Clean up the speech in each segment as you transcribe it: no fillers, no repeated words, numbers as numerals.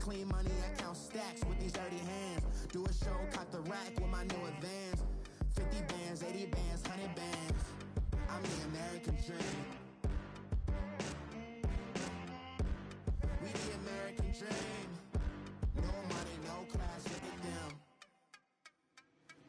clean money, I count stacks with these dirty hands. Do a show, cut the rack with my new advance. 50 bands, 80 bands, 100 bands. I'm the American dream. We the American dream. No money, no class, look at them.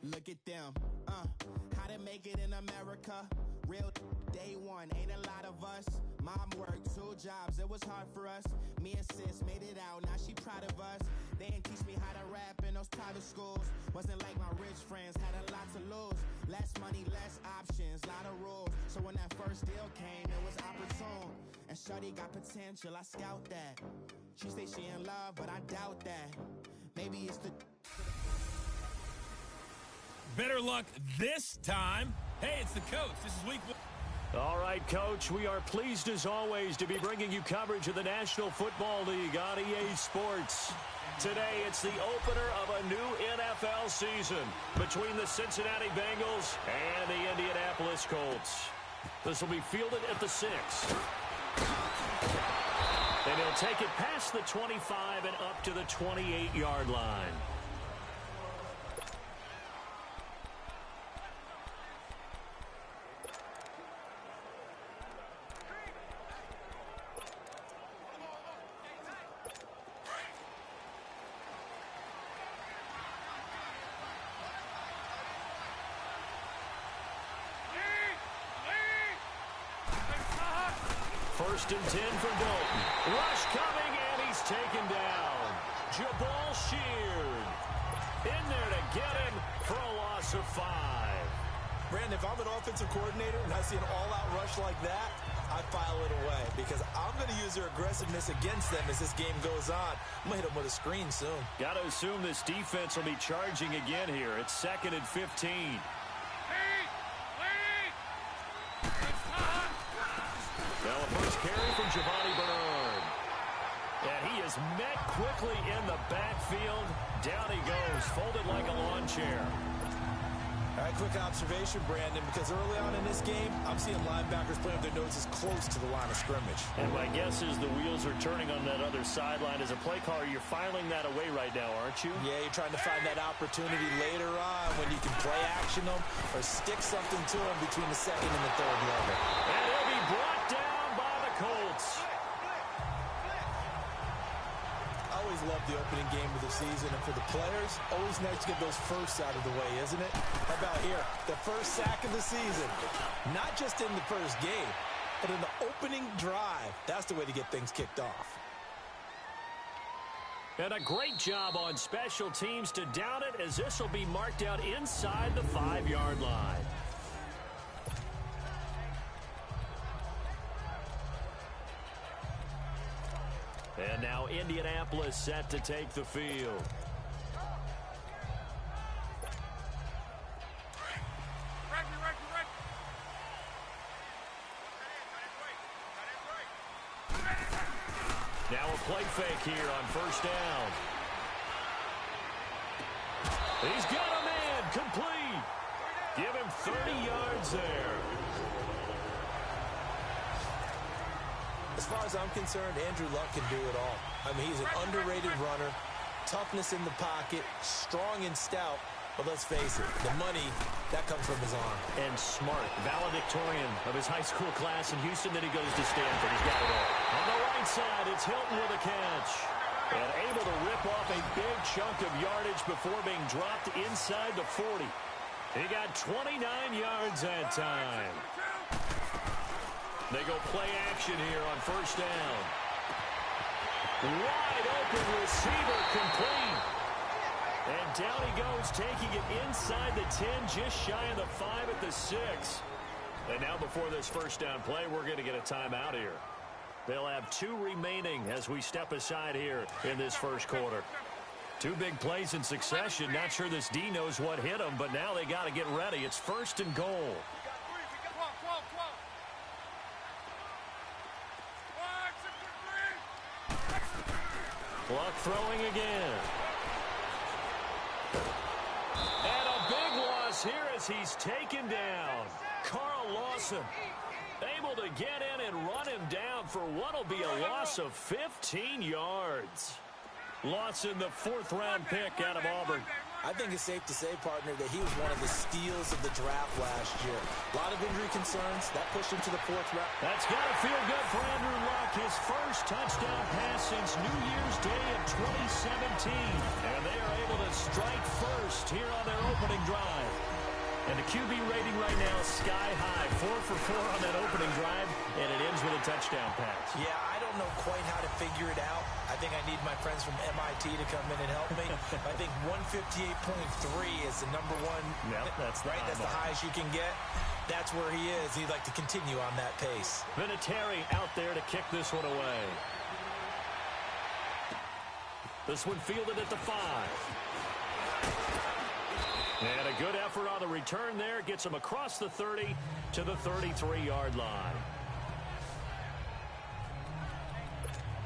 Look at them, how to make it in America. Real day one, ain't a lot of us. Mom worked 2 jobs, it was hard for us. Me and sis made it out, now she proud of us. They didn't teach me how to rap in those private schools. Wasn't like my rich friends, had a lot to lose. Less money, less options, lot of rules. So when that first deal came, it was opportune. And shorty got potential, I scout that. She say she in love, but I doubt that. Maybe it's the... Better luck this time. Hey, it's the coach. This is week 1. All right, Coach, we are pleased as always to be bringing you coverage of the National Football League on EA Sports. Today, it's the opener of a new NFL season between the Cincinnati Bengals and the Indianapolis Colts. This will be fielded at the 6. And he'll take it past the 25 and up to the 28-yard line. First and 10 for Dalton. Rush coming, and he's taken down. Jabal Sheard in there to get him for a loss of 5. Brandon, if I'm an offensive coordinator and I see an all-out rush like that, I file it away because I'm going to use their aggressiveness against them as this game goes on. I'm going to hit them with a screen soon. Got to assume this defense will be charging again here. It's 2nd and 15. Now a first carry from Giovanni Bernard. And he is met quickly in the backfield. Down he goes, folded like a lawn chair. All right, quick observation, Brandon, because early on in this game, I'm seeing linebackers playing with their noses close to the line of scrimmage. And my guess is the wheels are turning on that other sideline. As a play caller, you're filing that away right now, aren't you? Yeah, you're trying to find that opportunity later on when you can play action them or stick something to them between the 2nd and the 3rd level. And he'll be brought down by the Colts. I always love the opening game of the season, and for the players, always nice to get those firsts out of the way, isn't it? How about here, the first sack of the season? Not just in the first game, but in the opening drive. That's the way to get things kicked off. And a great job on special teams to down it, as this will be marked out inside the 5-yard line. And now Indianapolis set to take the field. Now a play fake here on first down. He's got a man complete. Give him 30 yards there. As far as I'm concerned, Andrew Luck can do it all. I mean, he's an underrated runner, toughness in the pocket, strong and stout. But let's face it, the money, that comes from his arm. And smart, valedictorian of his high school class in Houston. Then he goes to Stanford. He's got it all. On the right side, it's Hilton with a catch. And able to rip off a big chunk of yardage before being dropped inside the 40. He got 29 yards that time. They go play action here on first down. Wide open receiver complete. And down he goes, taking it inside the 10, just shy of the 5 at the 6. And now before this first down play, we're going to get a timeout here. They'll have 2 remaining as we step aside here in this first quarter. 2 big plays in succession. Not sure this D knows what hit them, but now they got to get ready. It's first and goal. Luck throwing again. And a big loss here as he's taken down. Carl Lawson able to get in and run him down for what will be a loss of 15 yards. Loss in the 4th-round pick out of Auburn. I think it's safe to say, partner, that he was one of the steals of the draft last year. A lot of injury concerns. That pushed him to the 4th round. That's got to feel good for Andrew Luck. His first touchdown pass since New Year's Day of 2017. And they are able to strike first here on their opening drive. And the QB rating right now is sky high. 4 for 4 on that opening drive, and it ends with a touchdown pass. Yeah, I don't know quite how to figure it out. I think I need my friends from MIT to come in and help me. I think 158.3 is the number one. Yep, that's right. That's the highest you can get. That's where he is. He'd like to continue on that pace. Vinatieri out there to kick this one away. This one fielded at the 5. And a good effort on the return there. Gets him across the 30 to the 33-yard line.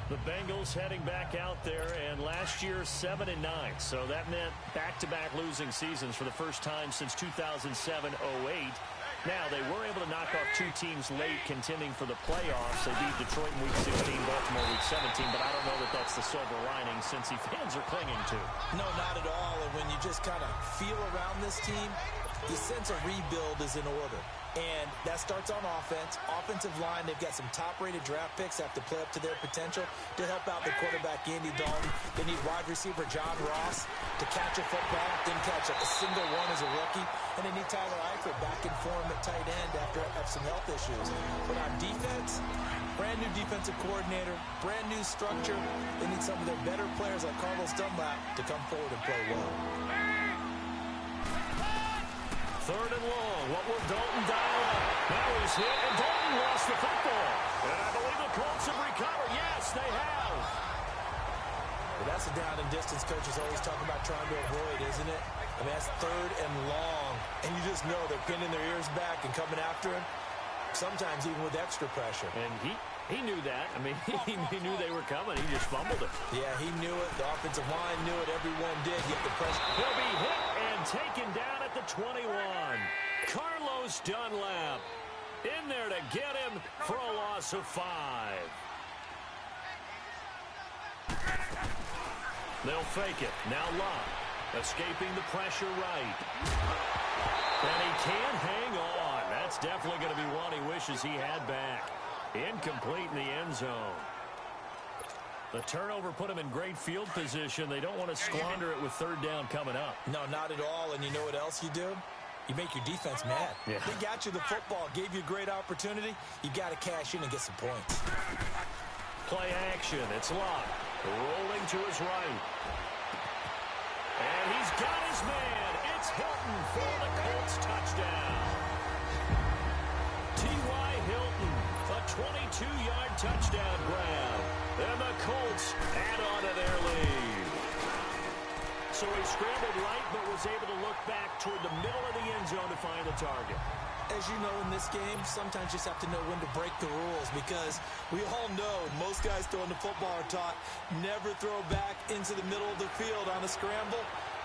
The Bengals heading back out there, and last year 7-9. So that meant back-to-back losing seasons for the first time since 2007-08. Now, they were able to knock off 2 teams late contending for the playoffs. They beat Detroit in Week 16, Baltimore Week 17, but I don't know that that's the silver lining Cincy fans are clinging to. No, not at all. And when you just kind of feel around this team, the sense of rebuild is in order. And that starts on offense. Offensive line, they've got some top-rated draft picks that have to play up to their potential to help out the quarterback, Andy Dalton. They need wide receiver John Ross to catch a football. Didn't catch a single one as a rookie. And they need Tyler Eifert back in form at tight end after have some health issues. But on defense, brand new defensive coordinator, brand new structure. They need some of their better players like Carlos Dunlap to come forward and play well. 3rd and long. What will Dalton dial up? Now he's hit, and Dalton lost the football. And I believe the Colts have recovered. Yes, they have. Well, that's a down and distance coaches always talk about trying to avoid, isn't it? I mean, that's 3rd and long. And you just know they're pinning their ears back and coming after him, sometimes even with extra pressure. And he knew that. I mean, he knew they were coming. He just fumbled it. Yeah, he knew it. The offensive line knew it. Everyone did. Get the pressure. He'll be hit and taken down at the 21. Carlos Dunlap in there to get him for a loss of 5. They'll fake it. Now Luck escaping the pressure right. And he can't hang on. That's definitely going to be one he wishes he had back. Incomplete in the end zone. The turnover put him in great field position. They don't want to squander it with 3rd down coming up. No, not at all. And you know what else you do? You make your defense mad. Yeah. They got you the football, gave you a great opportunity. You got to cash in and get some points. Play action. It's Luck. Rolling to his right. And he's got his man. It's Hilton for the Colts touchdown. T.Y. Hilton, a 22-yard touchdown grab. And the Colts add on to their lead. So he scrambled right, but was able to look back toward the middle of the end zone to find the target. As you know, in this game, sometimes you just have to know when to break the rules, because we all know most guys throwing the football are taught never throw back into the middle of the field on a scramble.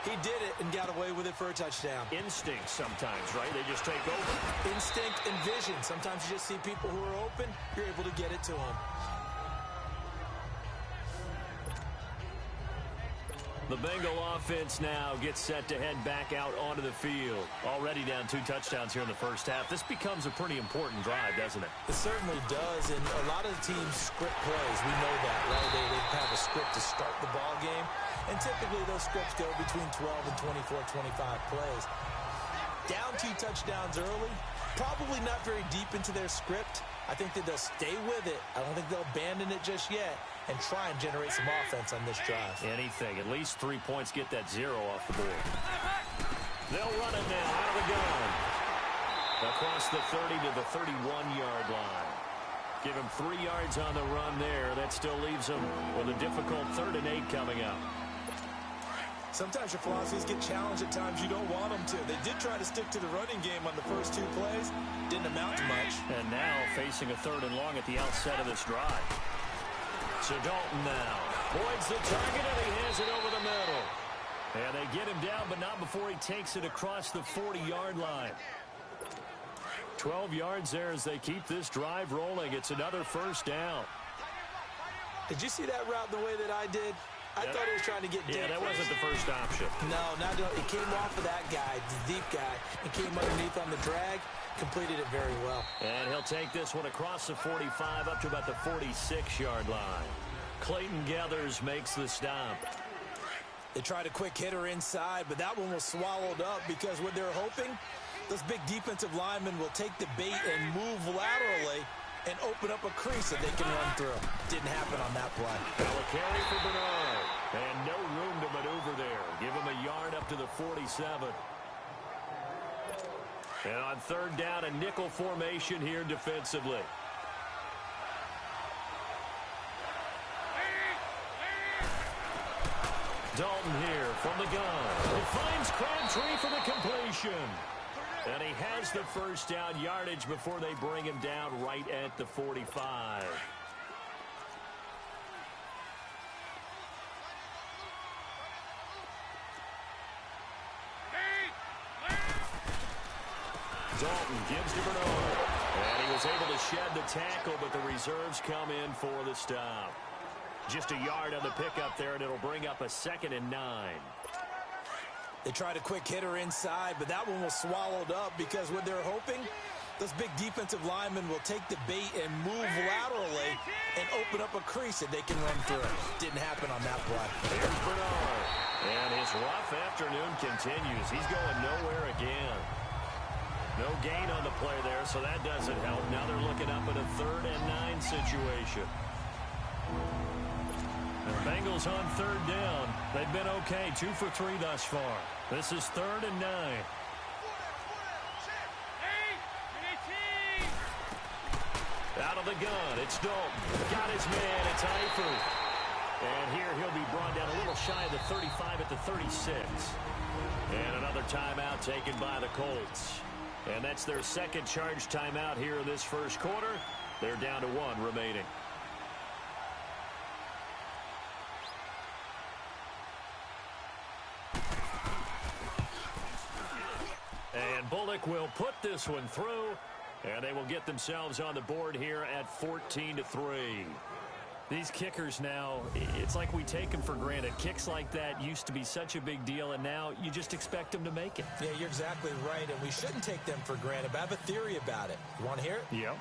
He did it and got away with it for a touchdown. Instinct sometimes, right? They just take over. Instinct and vision. Sometimes you just see people who are open, you're able to get it to them. The Bengal offense now gets set to head back out onto the field. Already down 2 touchdowns here in the first half. This becomes a pretty important drive, doesn't it? It certainly does, and a lot of the teams script plays. We know that, right? They have a script to start the ball game, and typically those scripts go between 12 and 24, 25 plays. Down 2 touchdowns early, probably not very deep into their script. I think that they'll stay with it. I don't think they'll abandon it just yet and try and generate some offense on this drive. Anything. At least 3 points, get that 0 off the board. They'll run it now out of the gun. Across the 30 to the 31-yard line. Give him 3 yards on the run there. That still leaves him with a difficult 3rd and 8 coming up. Sometimes your philosophies get challenged at times you don't want them to. They did try to stick to the running game on the first 2 plays. Didn't amount to much. And now facing a 3rd and long at the outset of this drive. So Dalton now voids the target, and he hands it over the middle. And they get him down, but not before he takes it across the 40-yard line. 12 yards there as they keep this drive rolling. It's another first down. Did you see that route the way that I did? I thought he was trying to get deep. Yeah, that wasn't the first option. No, not doing. It came off of that guy, the deep guy, and came underneath on the drag. Completed it very well. And he'll take this one across the 45 up to about the 46-yard line. Clayton Gathers makes the stop. They tried a quick hitter inside, but that one was swallowed up because what they're hoping, those big defensive linemen will take the bait and move laterally and open up a crease that they can run through. Didn't happen on that play. Now a carry for Bernard. And no room to maneuver there. Give him a yard up to the 47. And on third down, a nickel formation here defensively. Dalton here from the gun. It finds Crabtree for the completion. And he has the first down yardage before they bring him down right at the 45. Dalton gives to Bernard. And he was able to shed the tackle, but the reserves come in for the stop. Just a yard on the pickup there, and it'll bring up a 2nd and 9. They tried a quick hitter inside, but that one was swallowed up because what they're hoping, those big defensive linemen will take the bait and move laterally and open up a crease that they can run through. Didn't happen on that play. Here's Bernard. And his rough afternoon continues. He's going nowhere again. No gain on the play there, so that doesn't help. Now they're looking up at a 3rd and 9 situation. The Bengals on third down. They've been okay, 2 for 3 thus far. This is 3rd and 9. Out of the gun, it's Dalton. Got his man, it's Eifert. And here he'll be brought down a little shy of the 35 at the 36. And another timeout taken by the Colts. And that's their second charge timeout here in this first quarter. They're down to 1 remaining. And Bullock will put this one through, and they will get themselves on the board here at 14-3. These kickers now, it's like we take them for granted. Kicks like that used to be such a big deal, and now you just expect them to make it. Yeah, you're exactly right, and we shouldn't take them for granted, but I have a theory about it. You want to hear it? Yep.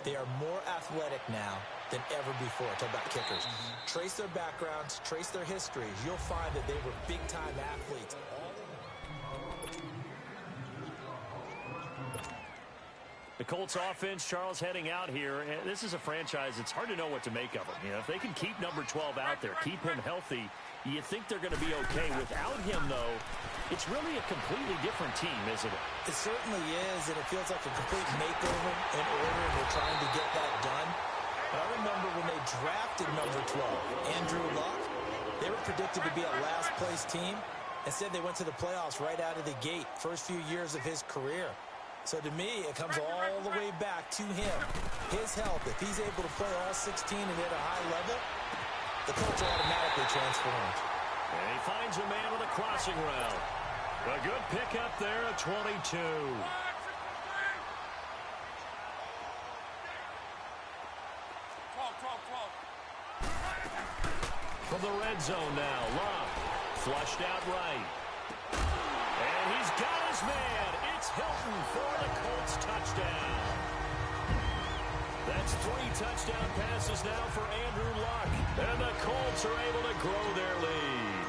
They are more athletic now than ever before. Talk about kickers. Trace their backgrounds, trace their histories. You'll find that they were big-time athletes. The Colts offense, Charles, heading out here. This is a franchise, it's hard to know what to make of them. You know, if they can keep number 12 out there, keep him healthy, you think they're going to be okay. Without him, though, it's really a completely different team, isn't it? It certainly is, and it feels like a complete makeover in order, and they're trying to get that done. But I remember when they drafted number 12, Andrew Luck, they were predicted to be a last-place team. Instead, they went to the playoffs right out of the gate, first few years of his career. So to me, it comes all the way back to him. His health, if he's able to play all 16 and at a high level, the Colts are automatically transformed. And he finds a man with a crossing route. A good pickup there at 22. From the red zone now, Love flushed out right. And he's got his man. It's Hilton for the Colts touchdown. That's 3 touchdown passes now for Andrew Luck. And the Colts are able to grow their lead.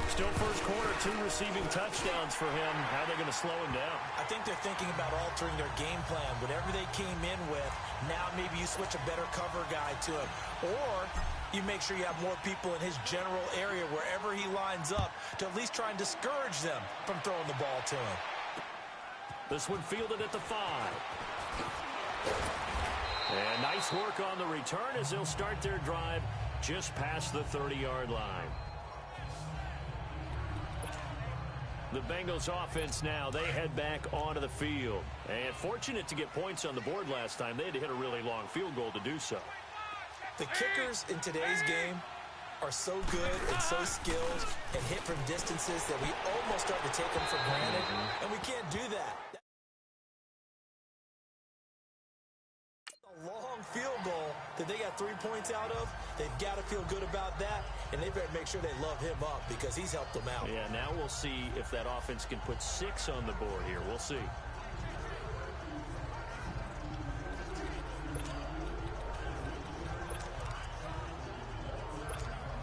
Still first quarter, 2 receiving touchdowns for him. How are they going to slow him down? I think they're thinking about altering their game plan. Whatever they came in with, now maybe you switch a better cover guy to him. Or you make sure you have more people in his general area wherever he lines up to at least try and discourage them from throwing the ball to him. This one fielded at the 5. And nice work on the return as they'll start their drive just past the 30-yard line. The Bengals offense now, they head back onto the field. And fortunate to get points on the board last time. They had to hit a really long field goal to do so. The kickers in today's game are so good and so skilled and hit from distances that we almost start to take them for granted, and we can't do that. A long field goal that they got 3 points out of, they've got to feel good about that. and they better make sure they love him up because he's helped them out. Yeah, now we'll see if that offense can put 6 on the board here. We'll see.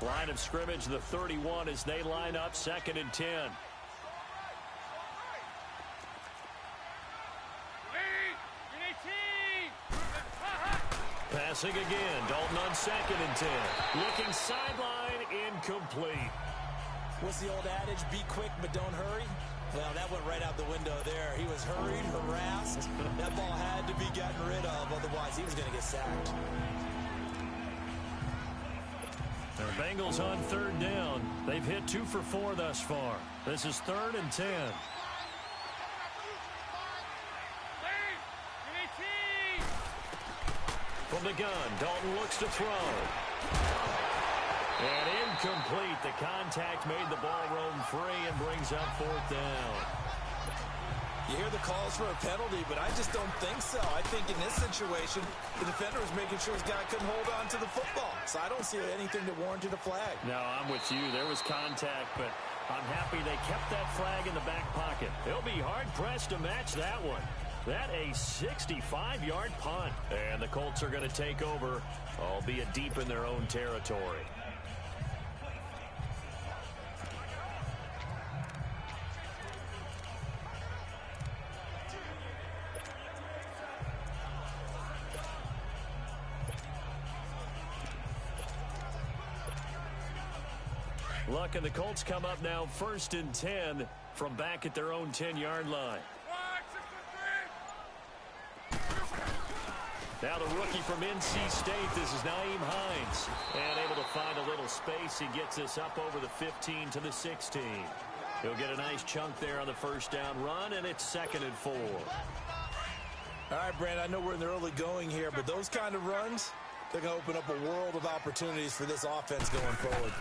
Line of scrimmage, the 31 as they line up 2nd and 10. Passing again. Dalton on 2nd and 10. Looking sideline, incomplete. What's the old adage? Be quick, but don't hurry. Well, that went right out the window there. He was hurried, harassed. That ball had to be gotten rid of, otherwise he was going to get sacked. The Bengals on 3rd down. They've hit 2 for 4 thus far. This is 3rd and 10. From the gun, Dalton looks to throw. And incomplete. The contact made the ball roam free and brings up 4th down. You hear the calls for a penalty, but I just don't think so. I think in this situation, the defender was making sure his guy couldn't hold on to the football. So I don't see anything that warranted a flag. No, I'm with you. There was contact, but I'm happy they kept that flag in the back pocket. They'll be hard-pressed to match that one. That a 65-yard punt. And the Colts are going to take over, albeit deep in their own territory. Luck and the Colts come up now 1st and 10 from back at their own 10-yard line. Now the rookie from NC State, this is Nyheim Hines. And able to find a little space. He gets this up over the 15 to the 16. He'll get a nice chunk there on the 1st down run, and it's 2nd and 4. All right, Brand, I know we're in the early going here, but those kind of runs, they're going to open up a world of opportunities for this offense going forward.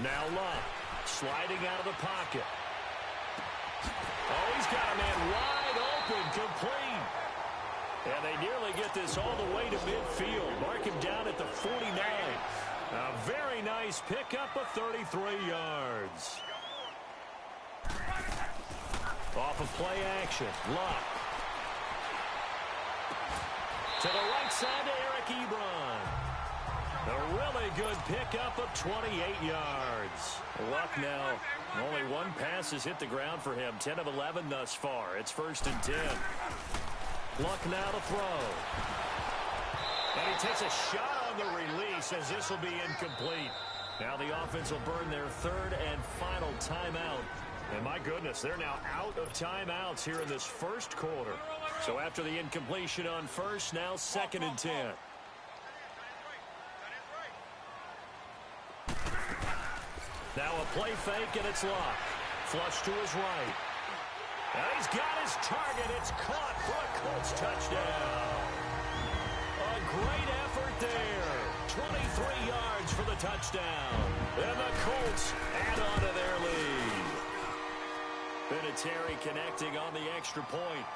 Now Luck, sliding out of the pocket. Oh, he's got a man wide open, complete. And they nearly get this all the way to midfield. Mark him down at the 49. A very nice pickup of 33 yards. Off of play action, Luck. To the right side to Eric Ebron. A really good pickup of 28 yards. Luck now, only one pass has hit the ground for him. 10 of 11 thus far. It's 1st and 10. Luck now to throw. And he takes a shot on the release as this will be incomplete. Now the offense will burn their 3rd and final timeout. And my goodness, they're now out of timeouts here in this 1st quarter. So after the incompletion on 1st, now 2nd and 10. Now a play fake, and it's Luck. Flush to his right. And he's got his target. It's caught for a Colts touchdown. A great effort there. 23 yards for the touchdown. And the Colts add on to their lead. Vinatieri connecting on the extra point.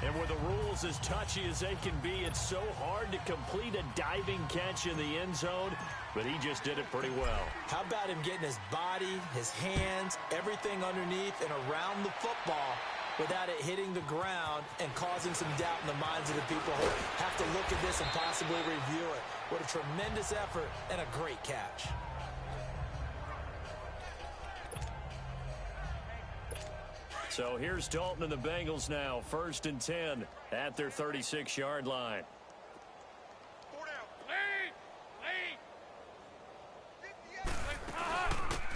And with the rules as touchy as they can be, it's so hard to complete a diving catch in the end zone, but he just did it pretty well. How about him getting his body, his hands, everything underneath and around the football without it hitting the ground and causing some doubt in the minds of the people who have to look at this and possibly review it. What a tremendous effort and a great catch. So here's Dalton and the Bengals now, 1st and 10 at their 36-yard line.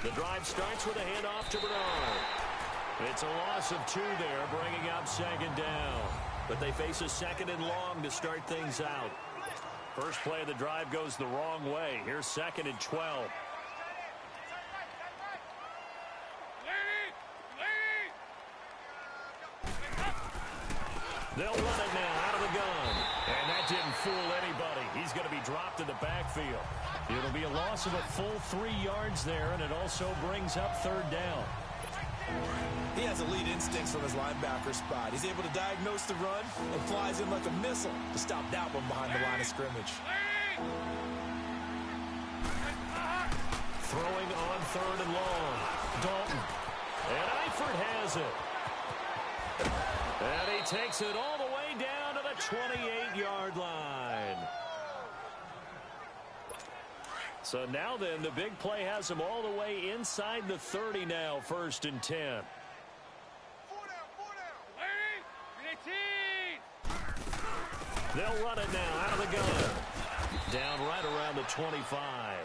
The drive starts with a handoff to Bernard. It's a loss of 2 there, bringing up 2nd down. But they face a 2nd and long to start things out. First play of the drive goes the wrong way. Here's 2nd and 12. They'll run it now out of the gun. And that didn't fool anybody. He's going to be dropped in the backfield. It'll be a loss of a full 3 yards there, and it also brings up 3rd down. He has elite instincts from his linebacker spot. He's able to diagnose the run and flies in like a missile to stop that one behind the line of scrimmage. third and long. Dalton. And Eifert has it. And he takes it all the way down to the 28-yard line. So now then, the big play has him all the way inside the 30 now, 1st and 10. They'll run it now out of the gun. Down right around the 25.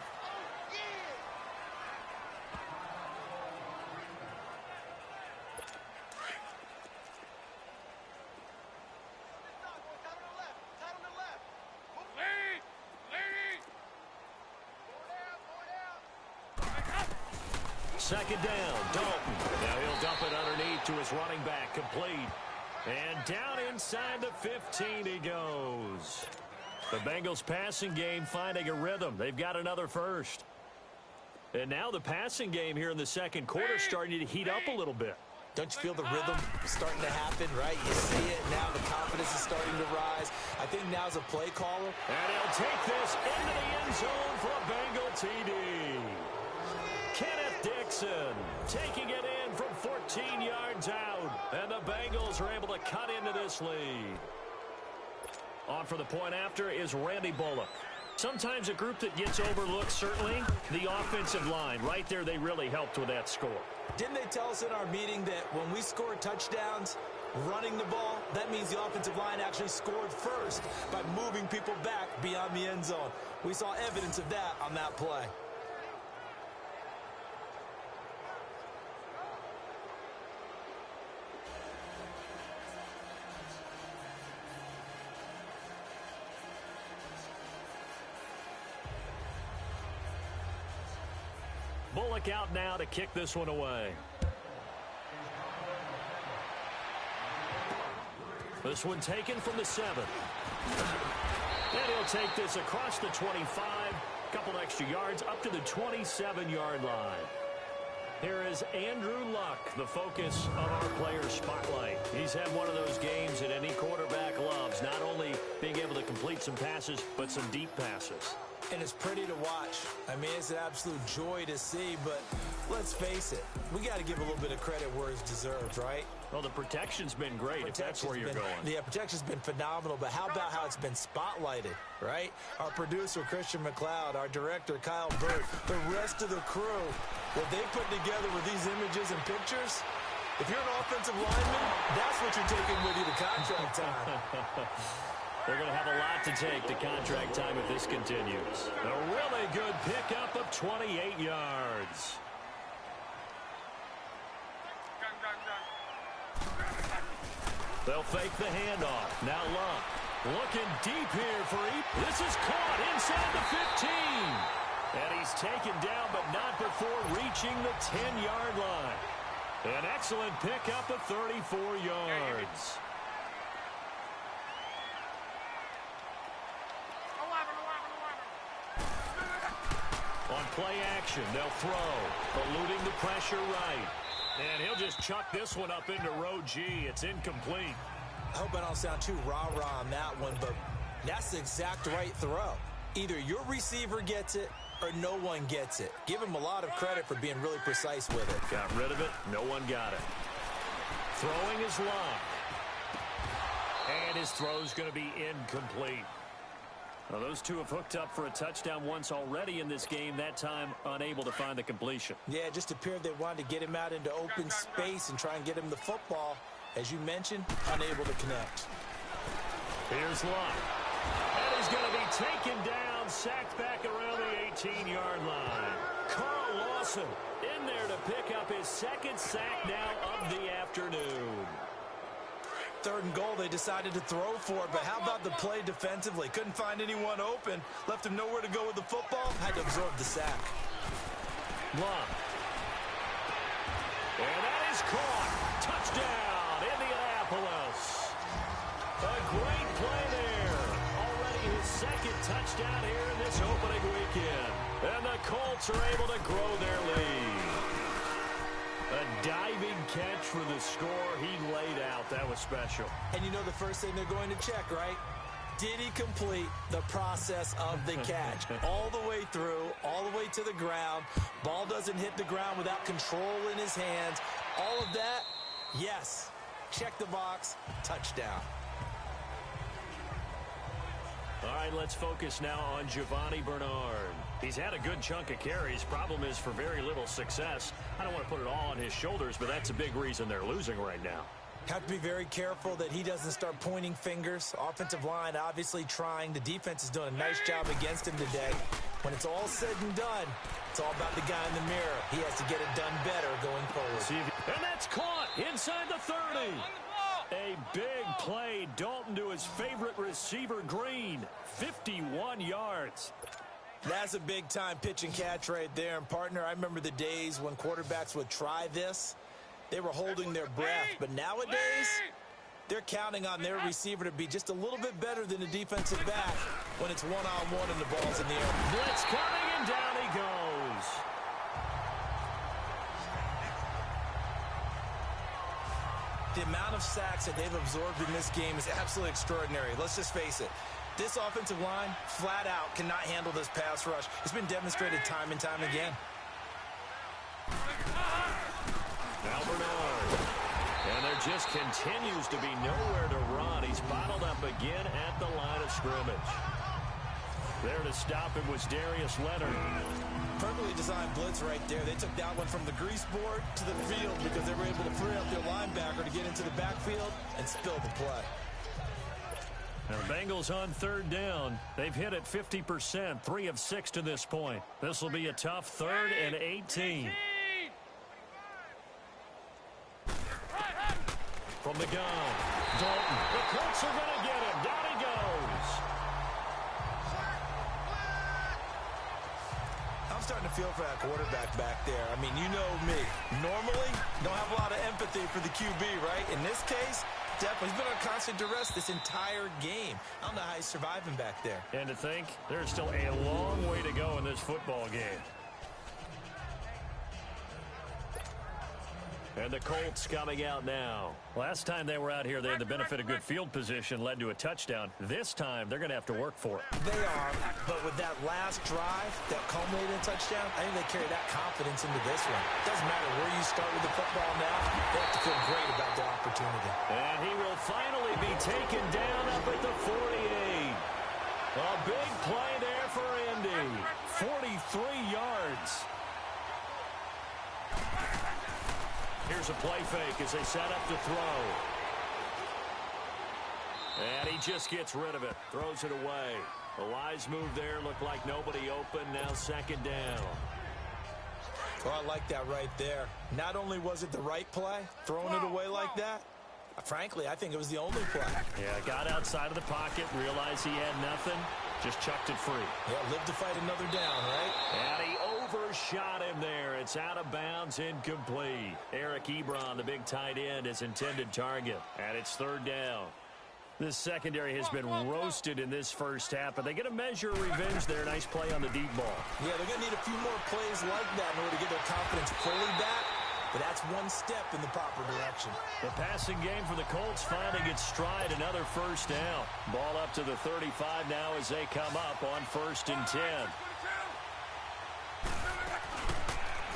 Second down, Dalton. Now he'll dump it underneath to his running back, complete. And down inside the 15 he goes. The Bengals passing game finding a rhythm. They've got another first. And now the passing game here in the second quarter starting to heat up a little bit. Don't you feel the rhythm starting to happen, right? You see it now. The confidence is starting to rise. I think now's a play caller. And he'll take this into the end zone for a Bengal TD. Kenneth Dixon taking it in from 14 yards out. And the Bengals are able to cut into this lead. On for the point after is Randy Bullock. Sometimes a group that gets overlooked, certainly. The offensive line, right there, they really helped with that score. Didn't they tell us in our meeting that when we score touchdowns running the ball, that means the offensive line actually scored first by moving people back beyond the end zone? We saw evidence of that on that play. Bullock out now to kick this one away. This one taken from the 7. And he'll take this across the 25. Couple extra yards up to the 27-yard line. Here is Andrew Luck, the focus of our player spotlight. He's had one of those games that any quarterback loves, not only being able to complete some passes, but some deep passes. And it's pretty to watch. I mean, it's an absolute joy to see, but let's face it, we got to give a little bit of credit where it's deserved, right? Well, the protection's been great, if that's where you're going. Yeah, protection's been phenomenal, but how about how it's been spotlighted, right? Our producer, Christian McLeod, our director, Kyle Burt, the rest of the crew, what they put together with these images and pictures, if you're an offensive lineman, that's what you're taking with you to contract time. They're going to have a lot to take to contract time if this continues. A really good pickup of 28 yards. They'll fake the handoff. Now Luck looking deep here for This is caught inside the 15. And he's taken down, but not before reaching the 10-yard line. An excellent pickup of 34 yards. On play action, they'll throw, eluding the pressure right. And he'll just chuck this one up into row G. It's incomplete. I hope I don't sound too rah-rah on that one, but that's the exact right throw. Either your receiver gets it or no one gets it. Give him a lot of credit for being really precise with it. Got rid of it. No one got it. Throwing is Luck. And his throw's going to be incomplete. Well, those two have hooked up for a touchdown once already in this game, that time unable to find the completion. Yeah, it just appeared they wanted to get him out into open space and try and get him the football. As you mentioned, unable to connect. Here's Luck. And he's going to be taken down, sacked back around the 18-yard line. Carl Lawson in there to pick up his second sack now of the afternoon. 3rd and goal, they decided to throw for it, but how about the play defensively? Couldn't find anyone open, left him nowhere to go with the football, had to absorb the sack. Luck. And that is caught. Touchdown, Indianapolis. A great play there. Already his second touchdown here in this opening weekend. And the Colts are able to grow their lead. A diving catch for the score he laid out. That was special. And you know the first thing they're going to check, right? did he complete the process of the catch? All the way through, all the way to the ground. Ball doesn't hit the ground without control in his hands. All of that, yes. Check the box, touchdown. All right, let's focus now on Giovanni Bernard. He's had a good chunk of carries. Problem is for very little success. I don't want to put it all on his shoulders, but that's a big reason they're losing right now. Have to be very careful that he doesn't start pointing fingers. Offensive line obviously trying. The defense is doing a nice job against him today. When it's all said and done, it's all about the guy in the mirror. He has to get it done better going forward. And that's caught inside the 30. A big play. Dalton to his favorite receiver, Green. 51 yards. That's a big-time pitch and catch right there. And, partner, I remember the days when quarterbacks would try this. They were holding their breath. But nowadays, they're counting on their receiver to be just a little bit better than the defensive back when it's one-on-one and the ball's in the air. Blitz coming, and down he goes. The amount of sacks that they've absorbed in this game is absolutely extraordinary. Let's just face it. This offensive line, flat out, cannot handle this pass rush. It's been demonstrated time and time again. Now Bernard. And there just continues to be nowhere to run. He's bottled up again at the line of scrimmage. There to stop him was Darius Leonard. Perfectly designed blitz right there. They took that one from the grease board to the field because they were able to free up their linebacker to get into the backfield and spill the play. And the Bengals on third down. They've hit it 50%, 3 of 6 to this point. This will be a tough 3rd and 18. From the gun, Dalton. The Colts are going to get him. Down he goes. I'm starting to feel for that quarterback back there. I mean, you know me. Normally, don't have a lot of empathy for the QB, right? In this case, definitely. He's been on constant duress this entire game. I don't know how he's surviving back there. And to think, there's still a long way to go in this football game. And the Colts coming out now. Last time they were out here, they had the benefit of good field position, led to a touchdown. This time, they're going to have to work for it. They are, but with that last drive that culminated in a touchdown, I think they carry that confidence into this one. Doesn't matter where you start with the football now, they have to feel great about their opportunity. And he will finally be taken down up at the 48. A big play there for Indy. 43 yards. Here's a play fake as they set up to throw. And he just gets rid of it. Throws it away. A wise move there. Looked like nobody open. Now second down. Well, I like that right there. Not only was it the right play, throwing it away like that, frankly, I think it was the only play. Yeah, got outside of the pocket, realized he had nothing, just chucked it free. Yeah, live to fight another down, right? And he overshot him there. It's out of bounds, incomplete. Eric Ebron, the big tight end, his intended target. And it's third down. This secondary has been roasted in this first half, but they get a measure of revenge there. Nice play on the deep ball. Yeah, they're going to need a few more plays like that in order to get their confidence fully back. But that's one step in the proper direction. The passing game for the Colts finding its stride. Another first down. Ball up to the 35 now as they come up on 1st and 10.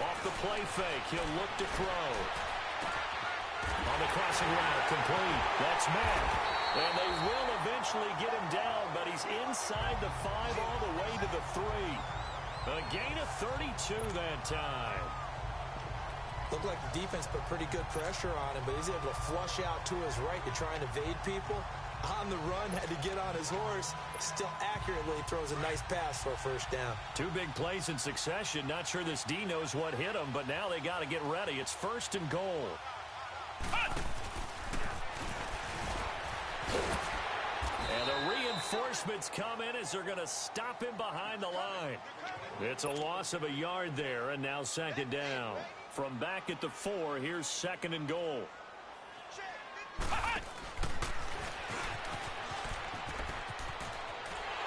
Off the play fake, he'll look to throw. On the crossing route, complete. That's Matt. And they will eventually get him down, but he's inside the 5 all the way to the 3. A gain of 32 that time. Looked like the defense put pretty good pressure on him, but he's able to flush out to his right to try and evade people. On the run, had to get on his horse. Still accurately throws a nice pass for a first down. 2 big plays in succession. Not sure this D knows what hit him, but now they got to get ready. It's 1st and goal. And the reinforcements come in as they're going to stop him behind the line. It's a loss of a yard there, and now second down. From back at the 4, here's 2nd and goal.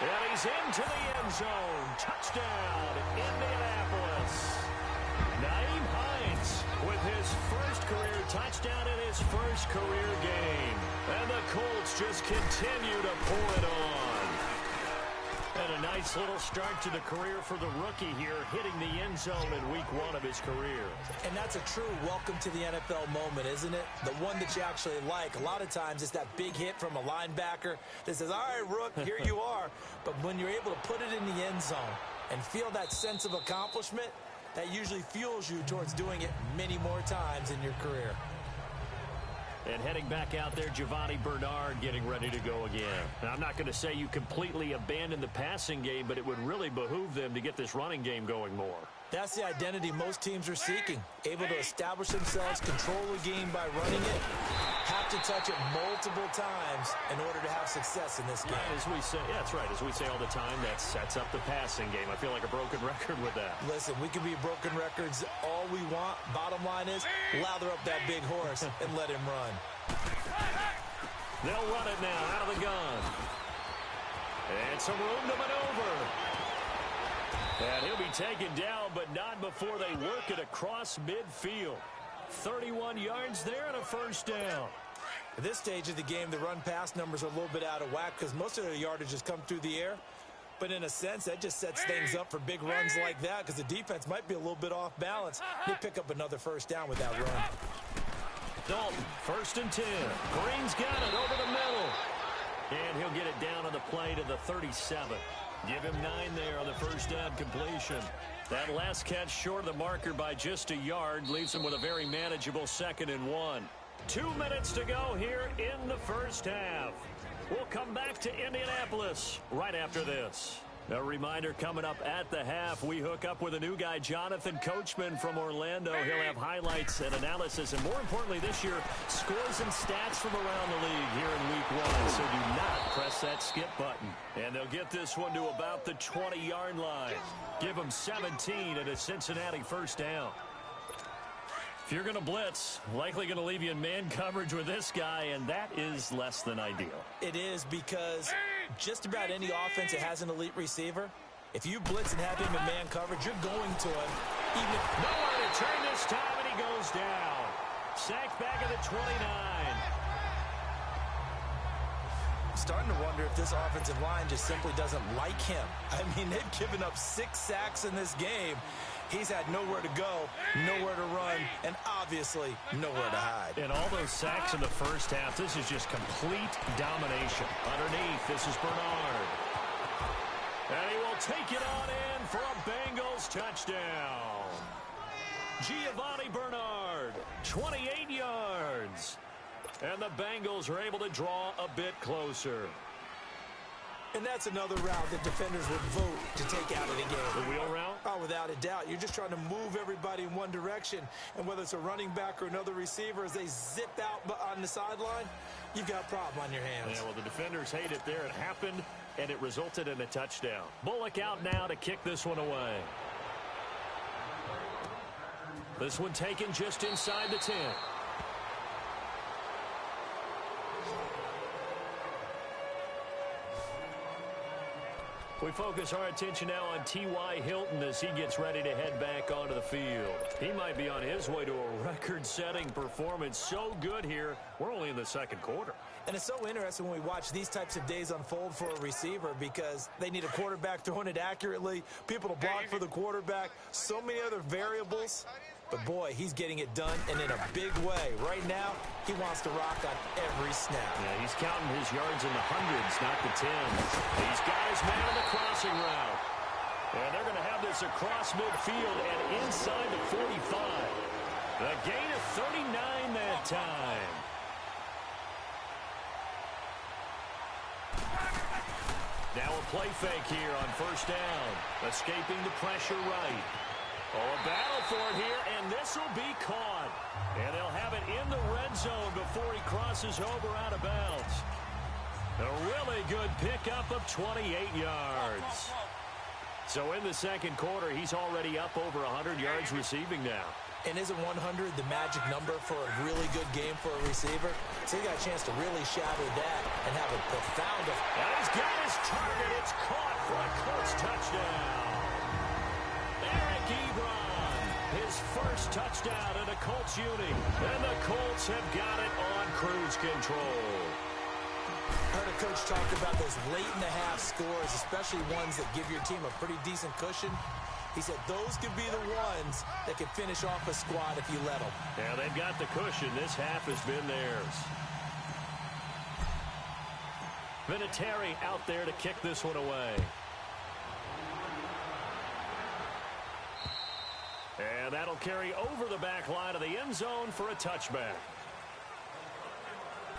And he's into the end zone. Touchdown, Indianapolis. Nyheim Hines with his first career touchdown in his first career game. And the Colts just continue to pour it on. And a nice little start to the career for the rookie here, hitting the end zone in week 1 of his career. And that's a true welcome to the NFL moment, isn't it? The one that you actually like. A lot of times it's that big hit from a linebacker that says, all right, Rook, here you are. But when you're able to put it in the end zone and feel that sense of accomplishment, that usually fuels you towards doing it many more times in your career. And heading back out there, Giovanni Bernard getting ready to go again. Now, I'm not going to say you completely abandon the passing game, but it would really behoove them to get this running game going more. That's the identity most teams are seeking. Able to establish themselves, control the game by running it, have to touch it multiple times in order to have success in this game. Right, as we say, yeah, that's right. As we say all the time, that sets up the passing game. I feel like a broken record with that. Listen, we can be broken records all we want. Bottom line is, lather up that big horse and let him run. They'll run it now out of the gun. And some room to maneuver. And he'll be taken down, but not before they work it across midfield. 31 yards there and a first down. At this stage of the game, the run-pass numbers are a little bit out of whack because most of their yardage has come through the air. But in a sense, that just sets things up for big runs like that because the defense might be a little bit off balance. They pick up another first down with that run. Dalton, 1st and 10. Green's got it over the middle. And he'll get it down on the play to the 37. Give him 9 there on the first down completion. That last catch short of the marker by just a yard leaves him with a very manageable 2nd and 1. 2 minutes to go here in the first half. We'll come back to Indianapolis right after this. A reminder coming up at the half, we hook up with a new guy, Jonathan Coachman from Orlando. He'll have highlights and analysis, and more importantly this year, scores and stats from around the league here in week 1. So do not press that skip button. And they'll get this one to about the 20-yard line. Give them 17 and a Cincinnati first down. If you're going to blitz, likely going to leave you in man coverage with this guy, and that is less than ideal. It is because just about any offense that has an elite receiver, if you blitz and have him in man coverage, you're going to him. Even if nowhere to turn this time, and he goes down. Sacked back at the 29. Starting to wonder if this offensive line just simply doesn't like him. I mean, they've given up 6 sacks in this game. He's had nowhere to go, nowhere to run, and obviously nowhere to hide. And all those sacks in the first half, this is just complete domination. Underneath, this is Bernard. And he will take it on in for a Bengals touchdown. Giovanni Bernard, 28 yards. And the Bengals are able to draw a bit closer. And that's another route that defenders would vote to take out of the game. The wheel route? Oh, without a doubt. You're just trying to move everybody in one direction. And whether it's a running back or another receiver, as they zip out on the sideline, you've got a problem on your hands. Yeah, well, the defenders hate it there. It happened, and it resulted in a touchdown. Bullock out now to kick this one away. This one taken just inside the 10. We focus our attention now on T.Y. Hilton as he gets ready to head back onto the field. He might be on his way to a record-setting performance. So good here, we're only in the second quarter. And it's so interesting when we watch these types of days unfold for a receiver because they need a quarterback throwing it accurately, people to block for the quarterback, so many other variables. But, boy, he's getting it done and in a big way. Right now, he wants to rock on every snap. Yeah, he's counting his yards in the hundreds, not the tens. He's got his man on the crossing route. And they're going to have this across midfield and inside the 45. A gain of 39 that time. Now a play fake here on first down. Escaping the pressure right. Oh, a battle for it here, and this will be caught. And they'll have it in the red zone before he crosses over out of bounds. A really good pickup of 28 yards. So in the second quarter, he's already up over 100 yards receiving now. And isn't 100 the magic number for a really good game for a receiver? So he got a chance to really shatter that and have a profound effect. And he's got his target. It's caught for a Colts touchdown. His first touchdown in a Colts uni. And the Colts have got it on cruise control. I heard a coach talk about those late-in-the-half scores, especially ones that give your team a pretty decent cushion. He said those could be the ones that could finish off a squad if you let them. Yeah, they've got the cushion. This half has been theirs. Vinatieri out there to kick this one away. And that'll carry over the back line of the end zone for a touchback.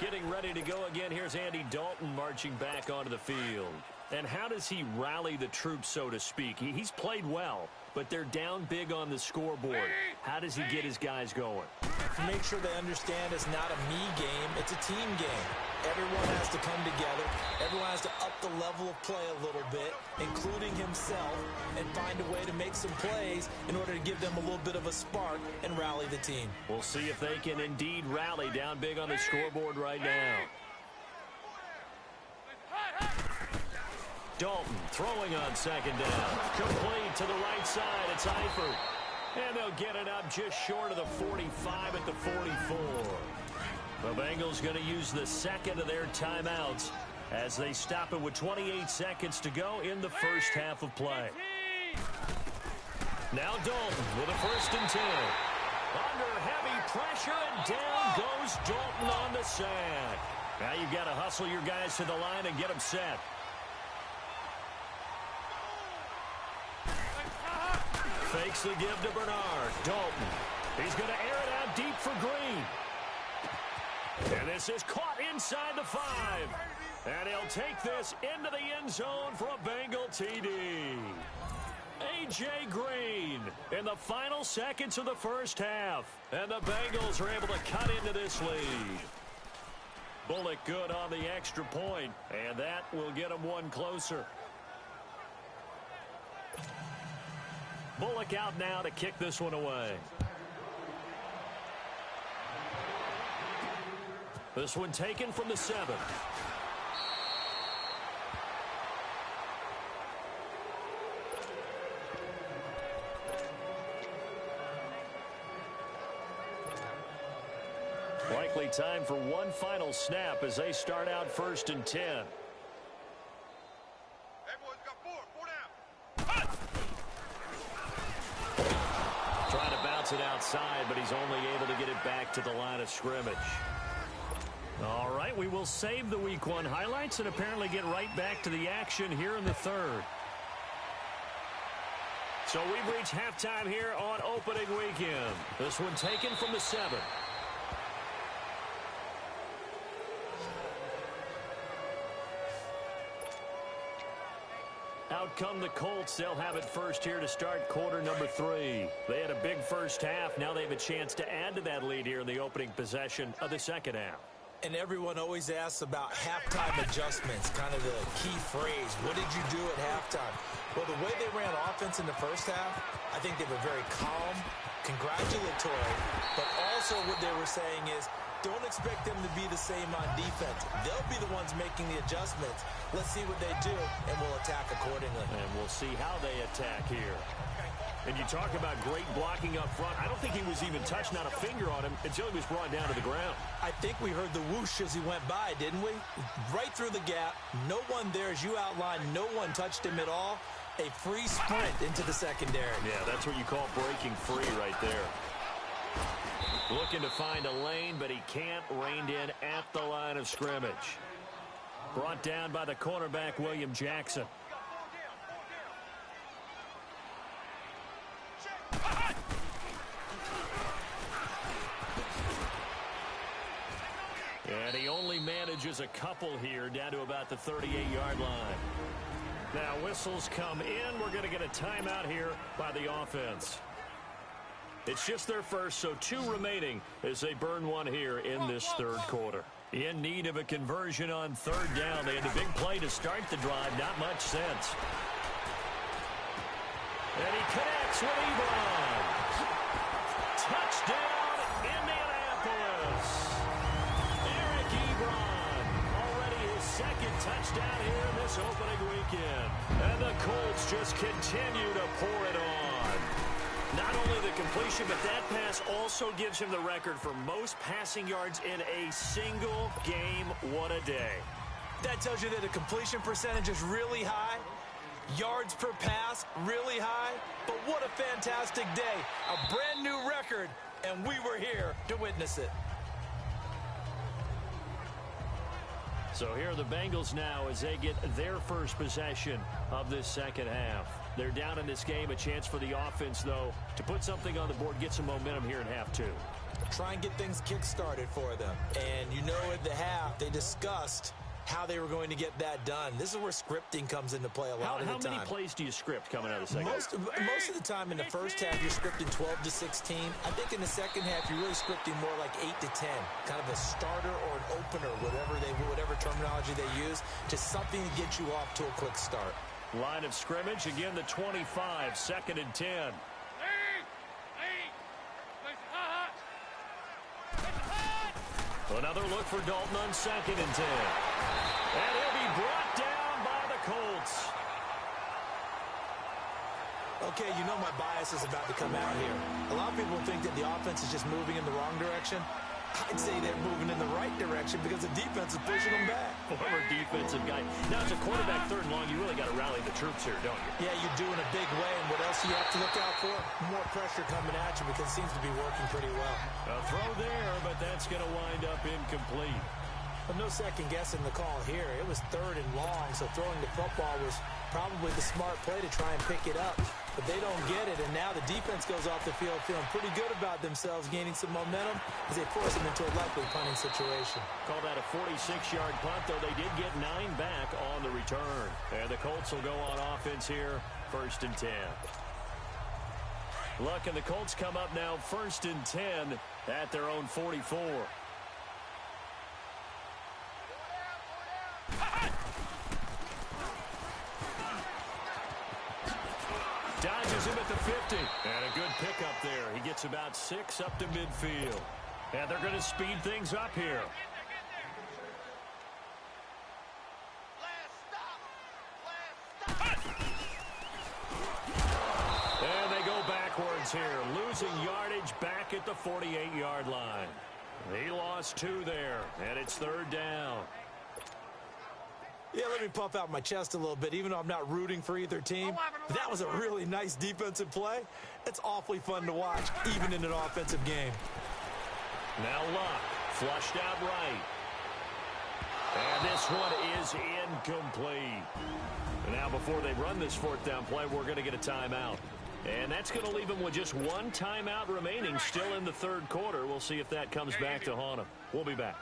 Getting ready to go again, here's Andy Dalton marching back onto the field. And how does he rally the troops, so to speak? He's played well, but they're down big on the scoreboard. How does he get his guys going? To make sure they understand it's not a me game, it's a team game. Everyone has to come together. Everyone has to up the level of play a little bit, including himself, and find a way to make some plays in order to give them a little bit of a spark and rally the team. We'll see if they can indeed rally down big on the scoreboard right now. Dalton throwing on second down. Complete to the right side. It's Eifert. And they'll get it up just short of the 45 at the 44. The Bengals going to use the second of their timeouts as they stop it with 28 seconds to go in the first half of play. Now Dalton with a 1st and 10. Under heavy pressure, and down goes Dalton on the sack. Now you've got to hustle your guys to the line and get them set. Fakes the give to Bernard. Dalton. He's going to air it out deep for Green. And this is caught inside the 5. And he'll take this into the end zone for a Bengal TD. A.J. Green in the final seconds of the first half. And the Bengals are able to cut into this lead. Bullock good on the extra point, and that will get them one closer. Bullock out now to kick this one away. This one taken from the 7. Likely time for one final snap as they start out 1st and 10. Trying to bounce it outside, but he's only able to get it back to the line of scrimmage. All right, we will save the Week 1 highlights and apparently get right back to the action here in the 3rd. So we've reached halftime here on opening weekend. This one taken from the 7. Out come the Colts. They'll have it first here to start quarter number 3. They had a big first half. Now they have a chance to add to that lead here in the opening possession of the second half. And everyone always asks about halftime adjustments, kind of the key phrase. What did you do at halftime? Well, the way they ran offense in the first half, I think they were very calm, congratulatory, but also what they were saying is, don't expect them to be the same on defense. They'll be the ones making the adjustments. Let's see what they do, and we'll attack accordingly. And we'll see how they attack here. And you talk about great blocking up front. I don't think he was even touched, not a finger on him, until he was brought down to the ground. I think we heard the whoosh as he went by, didn't we? Right through the gap. No one there, as you outlined, no one touched him at all. A free sprint into the secondary. Yeah, that's what you call breaking free right there. Looking to find a lane, but he can't. Reined in at the line of scrimmage. Brought down by the cornerback, William Jackson. And he only manages a couple here down to about the 38-yard line. Now whistles come in. We're going to get a timeout here by the offense. It's just their first, so 2 remaining as they burn one here in this third quarter. In need of a conversion on 3rd down. They had a big play to start the drive. Not much sense. And he connects with Ebron. Touchdown, Indianapolis. Eric Ebron. Already his 2nd touchdown here in this opening weekend. And the Colts just continue to pour it on. Not only the completion, but that pass also gives him the record for most passing yards in a single game. What a day. That tells you that the completion percentage is really high. Yards per pass, really high. But what a fantastic day. A brand new record, and we were here to witness it. So here are the Bengals now as they get their first possession of this second half. They're down in this game. A chance for the offense, though, to put something on the board, get some momentum here in half two. Try and get things kick-started for them. And you know at the half, they discussed how they were going to get that done. This is where scripting comes into play a lot of the time. How many plays do you script coming out of the second half? Most of the time in the first half, you're scripting 12 to 16. I think in the second half, you're really scripting more like 8 to 10. Kind of a starter or an opener, whatever terminology they use, just something to get you off to a quick start. Line of scrimmage, again the 25, 2nd and 10. Another look for Dalton on 2nd and 10. And he'll be brought down by the Colts. Okay, you know my bias is about to come out here. A lot of people think that the offense is just moving in the wrong direction. I'd say they're moving in the right direction because the defense is pushing them back. Former defensive guy. Now, it's a quarterback 3rd and long. You really got to rally the troops here, don't you? Yeah, you do in a big way. And what else do you have to look out for? More pressure coming at you because it seems to be working pretty well. A throw there, but that's going to wind up incomplete. But no second guessing the call here. It was 3rd and long, so throwing the football was probably the smart play to try and pick it up. But they don't get it, and now the defense goes off the field feeling pretty good about themselves, gaining some momentum as they force them into a likely punting situation. Called that a 46-yard punt, though they did get 9 back on the return. And the Colts will go on offense here, 1st and 10. Look, and the Colts come up now 1st and 10 at their own 44. Dodges him at the 50. And a good pickup there. He gets about 6 up to midfield. And they're going to speed things up here. And they go backwards here. Losing yardage back at the 48-yard line. He lost 2 there. And it's 3rd down. Yeah, let me puff out my chest a little bit, even though I'm not rooting for either team. That was a really nice defensive play. It's awfully fun to watch, even in an offensive game. Now Luck, flushed out right. And this one is incomplete. Now before they run this 4th down play, we're going to get a timeout. And that's going to leave them with just 1 timeout remaining still in the 3rd quarter. We'll see if that comes back to haunt them. We'll be back.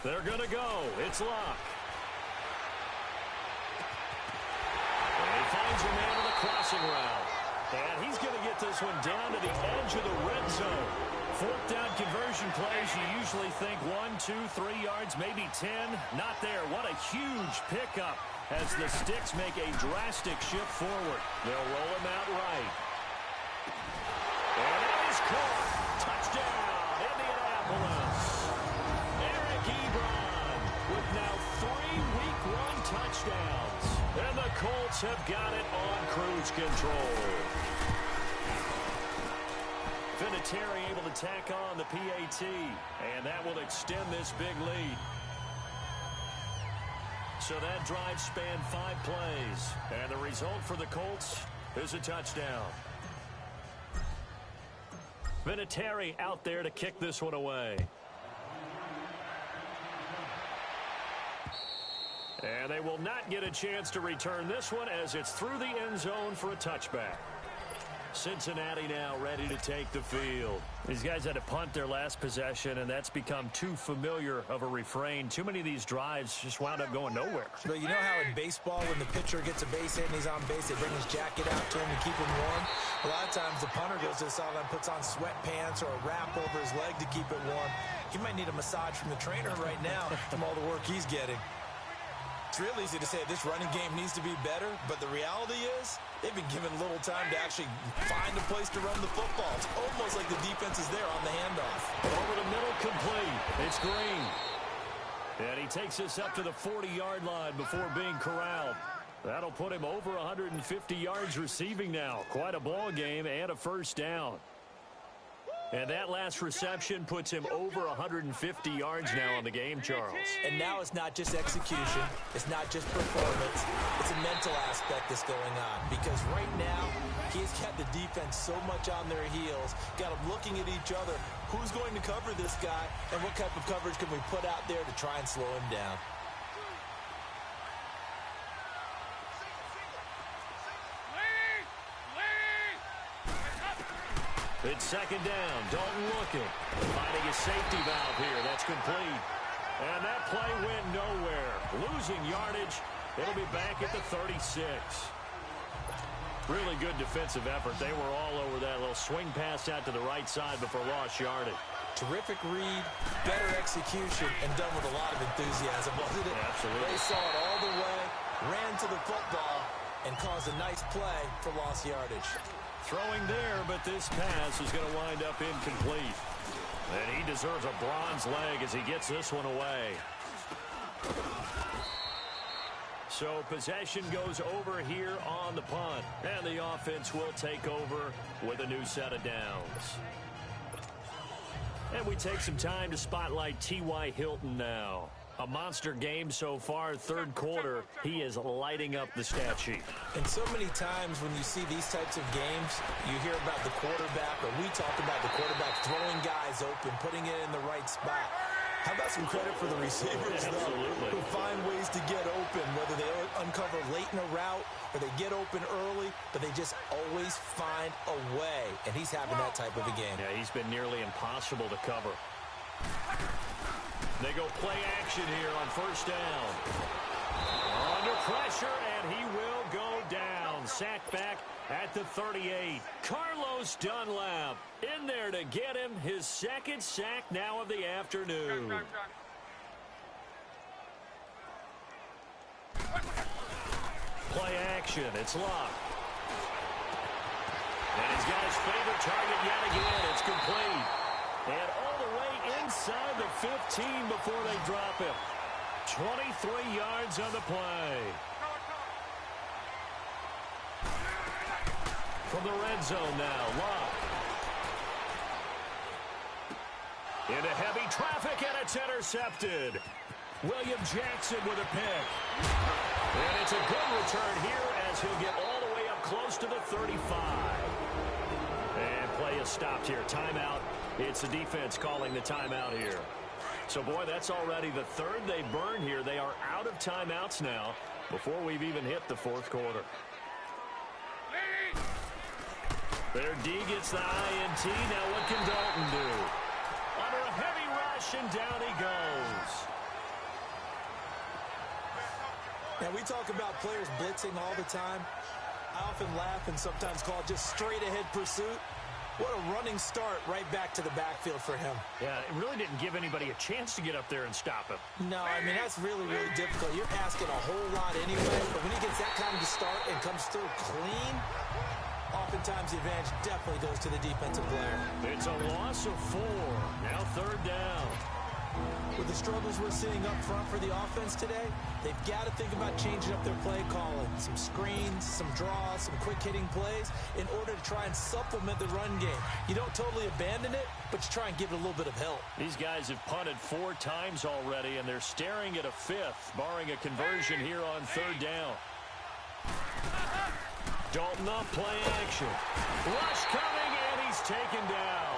They're going to go. It's Luck. And he finds a man on the crossing route. And he's going to get this one down to the edge of the red zone. 4th down conversion plays, you usually think 1, 2, 3 yards, maybe 10. Not there. What a huge pickup as the Sticks make a drastic shift forward. They'll roll him out right. And that is caught. Touchdown, Indianapolis. With now 3 week 1 touchdowns. And the Colts have got it on cruise control. Vinatieri able to tack on the PAT. And that will extend this big lead. So that drive spanned 5 plays. And the result for the Colts is a touchdown. Vinatieri out there to kick this one away. And they will not get a chance to return this one as it's through the end zone for a touchback. Cincinnati now ready to take the field. These guys had to punt their last possession, and that's become too familiar of a refrain. Too many of these drives just wound up going nowhere. But you know how in baseball, when the pitcher gets a base hit and he's on base, they bring his jacket out to him to keep him warm? A lot of times the punter goes to the sideline, puts on sweatpants or a wrap over his leg to keep it warm. He might need a massage from the trainer right now from all the work he's getting. It's real easy to say this running game needs to be better, but the reality is they've been given little time to actually find a place to run the football. It's almost like the defense is there on the handoff. Over the middle, complete. It's Green. And he takes this up to the 40-yard line before being corralled. That'll put him over 150 yards receiving now. Quite a ball game and a 1st down. And that last reception puts him over 150 yards now on the game, Charles. And now it's not just execution. It's not just performance. It's a mental aspect that's going on. Because right now, he's got the defense so much on their heels, got them looking at each other. Who's going to cover this guy, and what type of coverage can we put out there to try and slow him down? It's second down. Dalton looking. Finding a safety valve here. That's complete. And that play went nowhere. Losing yardage. It'll be back at the 36. Really good defensive effort. They were all over that little swing pass out to the right side before lost yardage. Terrific read, better execution, and done with a lot of enthusiasm, wasn't it? Absolutely. They saw it all the way, ran to the football, and caused a nice play for lost yardage. Throwing there, but this pass is going to wind up incomplete. And he deserves a bronze leg as he gets this one away. So possession goes over here on the punt. And the offense will take over with a new set of downs. And we take some time to spotlight T.Y. Hilton now. A monster game so far, third quarter. He is lighting up the stat sheet. And so many times when you see these types of games, you hear about the quarterback, or we talk about the quarterback throwing guys open, putting it in the right spot. How about some credit for the receivers, though, who find ways to get open, whether they uncover late in a route or they get open early, but they just always find a way. And he's having that type of a game. Yeah, he's been nearly impossible to cover. They go play action here on first down. Under pressure, and he will go down. Sacked back at the 38. Carlos Dunlap in there to get him his second sack now of the afternoon. Play action. It's locked. And he's got his favorite target yet again. It's complete. And all the way inside the 15 before they drop him. 23 yards on the play. From the red zone now, Locke. Into heavy traffic, and it's intercepted. William Jackson with a pick. And it's a good return here as he'll get all the way up close to the 35. And play is stopped here. Timeout. It's the defense calling the timeout here. So, boy, that's already the third they burned here. They are out of timeouts now before we've even hit the fourth quarter. Their D gets the INT. Now what can Dalton do? Under a heavy rush, and down he goes. Now, we talk about players blitzing all the time. I often laugh and sometimes call it just straight-ahead pursuit. What a running start right back to the backfield for him. Yeah, it really didn't give anybody a chance to get up there and stop him. No, I mean, that's really, really difficult. You're asking a whole lot anyway, but when he gets that kind of start and comes through clean, oftentimes the advantage definitely goes to the defensive player. It's a loss of 4. Now third down. With the struggles we're seeing up front for the offense today, they've got to think about changing up their play calling. Some screens, some draws, some quick-hitting plays in order to try and supplement the run game. You don't totally abandon it, but you try and give it a little bit of help. These guys have punted 4 times already, and they're staring at a 5th, barring a conversion here on third down. Dalton up, play action. Rush coming, and he's taken down.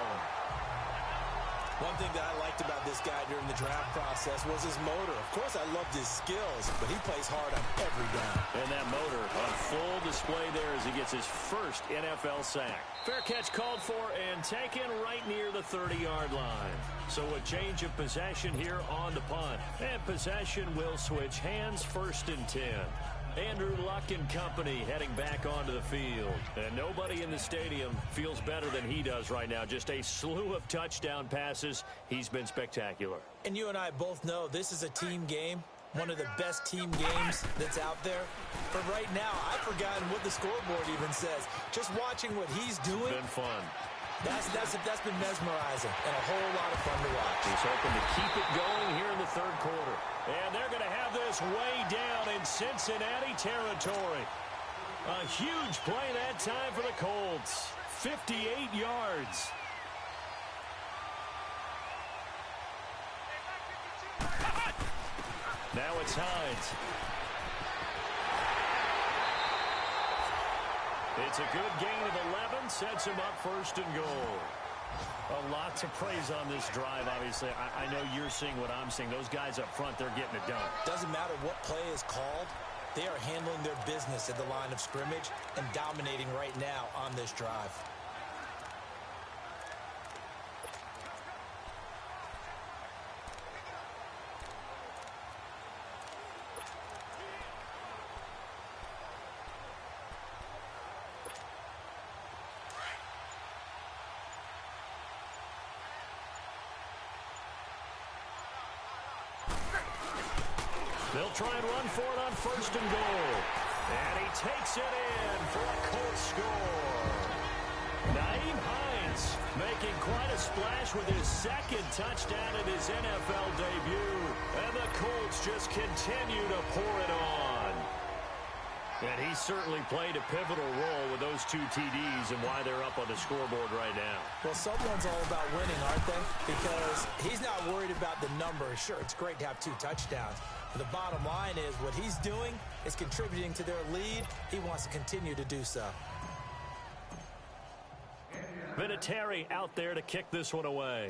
One thing that I liked about this guy during the draft process was his motor. Of course, I loved his skills, but he plays hard on every down. And that motor on full display there as he gets his first NFL sack. Fair catch called for and taken right near the 30-yard line. So a change of possession here on the punt. And possession will switch hands, 1st and 10. Andrew Luck and company heading back onto the field. And nobody in the stadium feels better than he does right now. Just a slew of touchdown passes. He's been spectacular. And you and I both know this is a team game, one of the best team games that's out there. But right now, I've forgotten what the scoreboard even says. Just watching what he's doing. It's been fun. That's been mesmerizing and a whole lot of fun to watch. He's hoping to keep it going here in the third quarter. And they're going to have this way down in Cincinnati territory. A huge play that time for the Colts. 58 yards. Now it's Hines. It's a good gain of 11. Sets him up first and goal. A lot to praise on this drive, obviously. I know you're seeing what I'm seeing. Those guys up front, they're getting it done. Doesn't matter what play is called. They are handling their business at the line of scrimmage and dominating right now on this drive. They'll try and run for it on first and goal. And he takes it in for a Colts score. Nyheim Hines making quite a splash with his second touchdown in his NFL debut. And the Colts just continue to pour it on. And he certainly played a pivotal role with those 2 TDs and why they're up on the scoreboard right now. Well, someone's all about winning, aren't they? Because he's not worried about the number. Sure, it's great to have 2 touchdowns. But the bottom line is what he's doing is contributing to their lead. He wants to continue to do so. Vinatieri out there to kick this one away.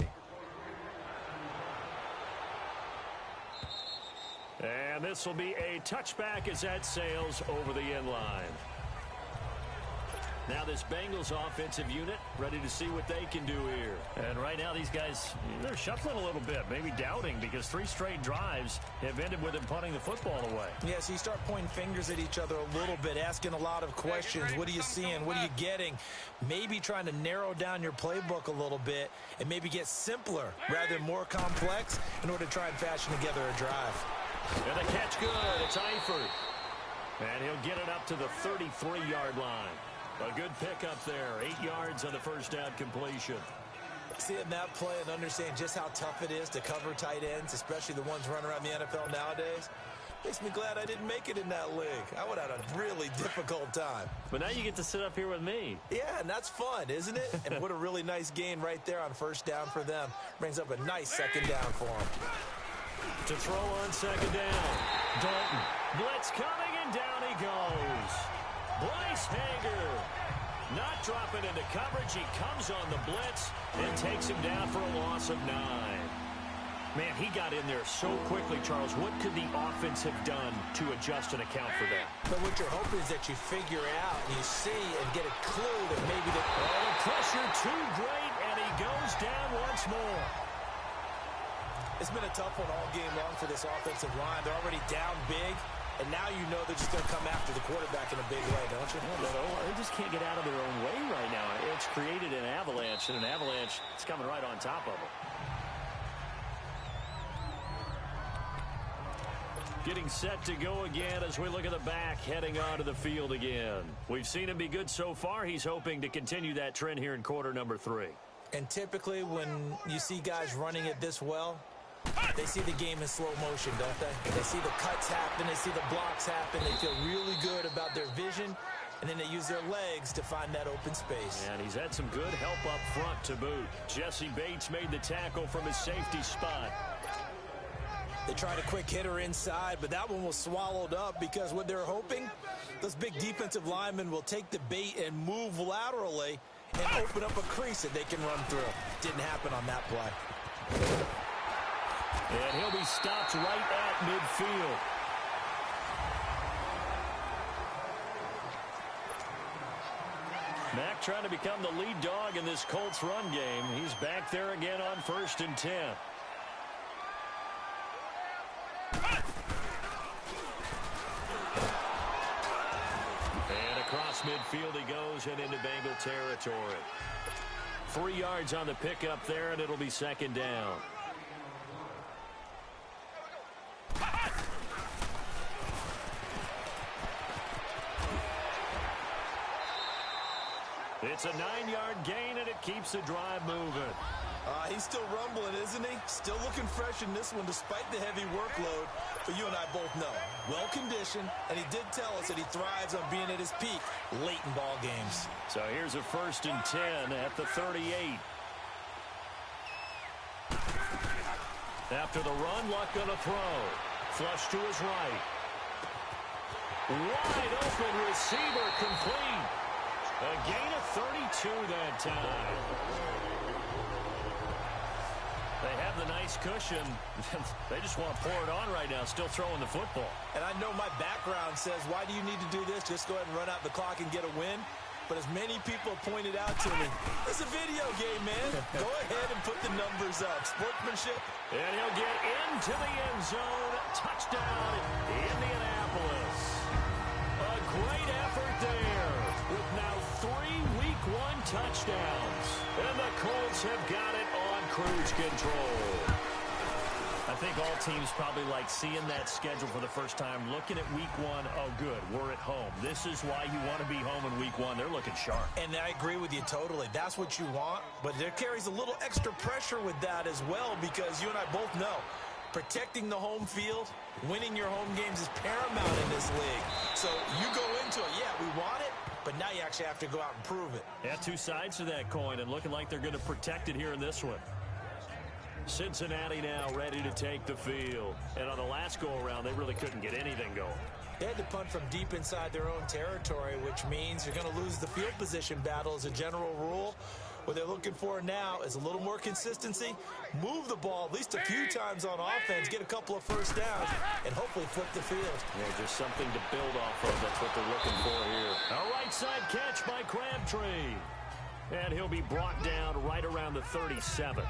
And this will be a touchback as that sails over the end line. Now this Bengals offensive unit ready to see what they can do here. And right now these guys, they're shuffling a little bit, maybe doubting, because 3 straight drives have ended with them punting the football away. Yeah, so you start pointing fingers at each other a little bit, asking a lot of questions. What are you seeing? What are you getting? Maybe trying to narrow down your playbook a little bit and maybe get simpler rather than more complex in order to try and fashion together a drive. And the catch good. It's Eifert. And he'll get it up to the 33-yard line. A good pickup there. 8 yards on the first down completion. Seeing that play and understand just how tough it is to cover tight ends, especially the ones running around the NFL nowadays, makes me glad I didn't make it in that league. I would have had a really difficult time. But now you get to sit up here with me. Yeah, and that's fun, isn't it? And what a really nice gain right there on first down for them. Brings up a nice second down for them. To throw on second down. Dalton. Blitz coming, and down he goes. Bryce Hager not dropping into coverage. He comes on the blitz and takes him down for a loss of 9. Man, he got in there so quickly, Charles. What could the offense have done to adjust and account for that? But what you're hoping is that you figure out and you see and get a clue that maybe the pressure too great, and he goes down once more. It's been a tough one all game long for this offensive line. They're already down big, and now you know they're just going to come after the quarterback in a big way, don't you? Yeah, they just can't get out of their own way right now. It's created an avalanche, and an avalanche is coming right on top of them. Getting set to go again as we look at the back, heading onto the field again. We've seen him be good so far. He's hoping to continue that trend here in quarter number 3. And typically when you see guys running it this well, they see the game in slow motion, don't they? They see the cuts happen. They see the blocks happen. They feel really good about their vision, and then they use their legs to find that open space. And he's had some good help up front to boot. Jesse Bates made the tackle from his safety spot. They tried a quick hitter inside, but that one was swallowed up because what they're hoping, those big defensive linemen will take the bait and move laterally and open up a crease that they can run through. Didn't happen on that play. And he'll be stopped right at midfield. Mack trying to become the lead dog in this Colts run game. He's back there again on 1st and 10. And across midfield he goes and into Bengal territory. 3 yards on the pickup there, and it'll be second down. It's a 9-yard gain, and it keeps the drive moving. He's still rumbling, isn't he? Still looking fresh in this one despite the heavy workload. But you and I both know, well-conditioned, and he did tell us that he thrives on being at his peak late in ball games. So here's a 1st and 10 at the 38. After the run, Luck gonna throw. flush to his right. Wide open receiver complete. A gain of 32 that time. They have the nice cushion. They just want to pour it on right now, still throwing the football. And I know my background says, why do you need to do this? Just go ahead and run out the clock and get a win. But as many people pointed out to me, it's a video game, man. Go ahead and put the numbers up. Sportsmanship. And he'll get into the end zone. Touchdown, Indianapolis. A great effort there with now 3 Week 1 touchdowns. And the Colts have got it on cruise control. I think all teams probably like seeing that schedule for the first time, looking at Week 1. Oh, good, we're at home. This is why you want to be home in Week 1. They're looking sharp. And I agree with you totally. That's what you want. But there carries a little extra pressure with that as well, because you and I both know protecting the home field, winning your home games is paramount in this league. So you go into it, yeah, we want it, but now you actually have to go out and prove it. Yeah, 2 sides to that coin, and looking like they're going to protect it here in this one. Cincinnati now ready to take the field. And on the last go-around, they really couldn't get anything going. They had to punt from deep inside their own territory, which means you're going to lose the field position battle as a general rule. What they're looking for now is a little more consistency, move the ball at least a few times on offense, get a couple of first downs, and hopefully flip the field. Yeah, just something to build off of. That's what they're looking for here. A right side catch by Crabtree. And he'll be brought down right around the 37.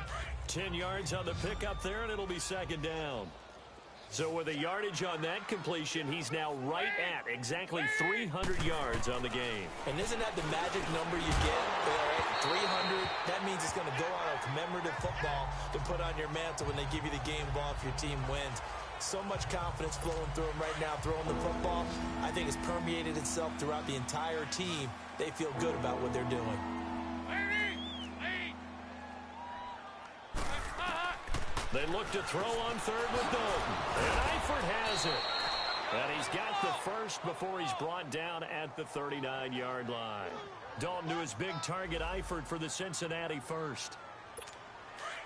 10 yards on the pickup there, and it'll be second down. So with a yardage on that completion, he's now right at exactly 300 yards on the game. And isn't that the magic number you get? 300, that means it's going to go on a commemorative football to put on your mantle when they give you the game ball if your team wins. So much confidence flowing through him right now, throwing the football. I think it's permeated itself throughout the entire team. They feel good about what they're doing. They look to throw on third with Dalton. And Eifert has it. And he's got the first before he's brought down at the 39-yard line. Dalton to his big target, Eifert, for the Cincinnati first.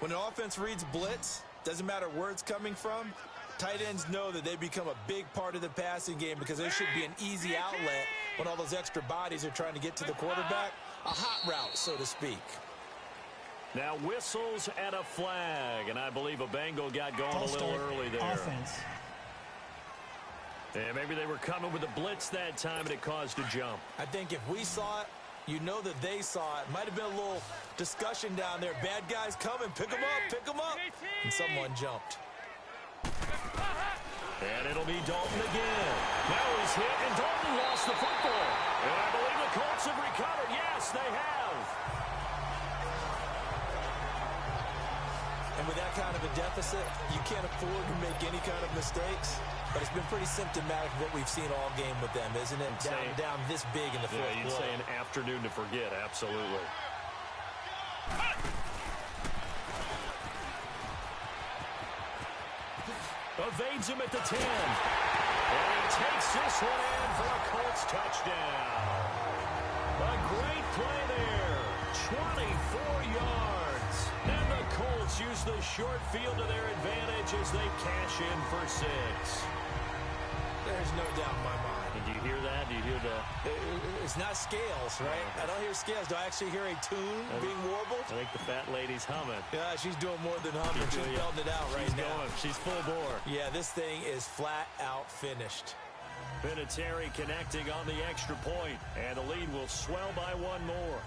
When an offense reads blitz, doesn't matter where it's coming from, tight ends know that they become a big part of the passing game because there should be an easy outlet when all those extra bodies are trying to get to the quarterback. A hot route, so to speak. Now whistles and a flag, and I believe a Bengal got going a little early there. Offense. And maybe they were coming with a blitz that time, and it caused a jump. I think if we saw it, you know that they saw it. Might have been a little discussion down there. Bad guys coming. Pick them up. Pick them up. And someone jumped. And it'll be Dalton again. Now he's hit, and Dalton lost the football. And I believe the Colts have recovered. Yes, they have. And with that kind of a deficit, you can't afford to make any kind of mistakes. But it's been pretty symptomatic of what we've seen all game with them, isn't it? Down this big in the fourth quarter. Yeah, you'd say an afternoon to forget, absolutely. Evades him at the 10. And he takes this one in for a Colts touchdown. A great play there. 24 yards. And the Colts use the short field to their advantage as they cash in for 6. There's no doubt in my mind. Did you hear that? Do you hear the... It's not scales, right? I don't hear scales. Do I actually hear a tune being warbled? I think the fat lady's humming. Yeah, she's doing more than humming. She's belting it out right now. She's full bore. Yeah, this thing is flat out finished. Vinatieri connecting on the extra point, and the lead will swell by one more.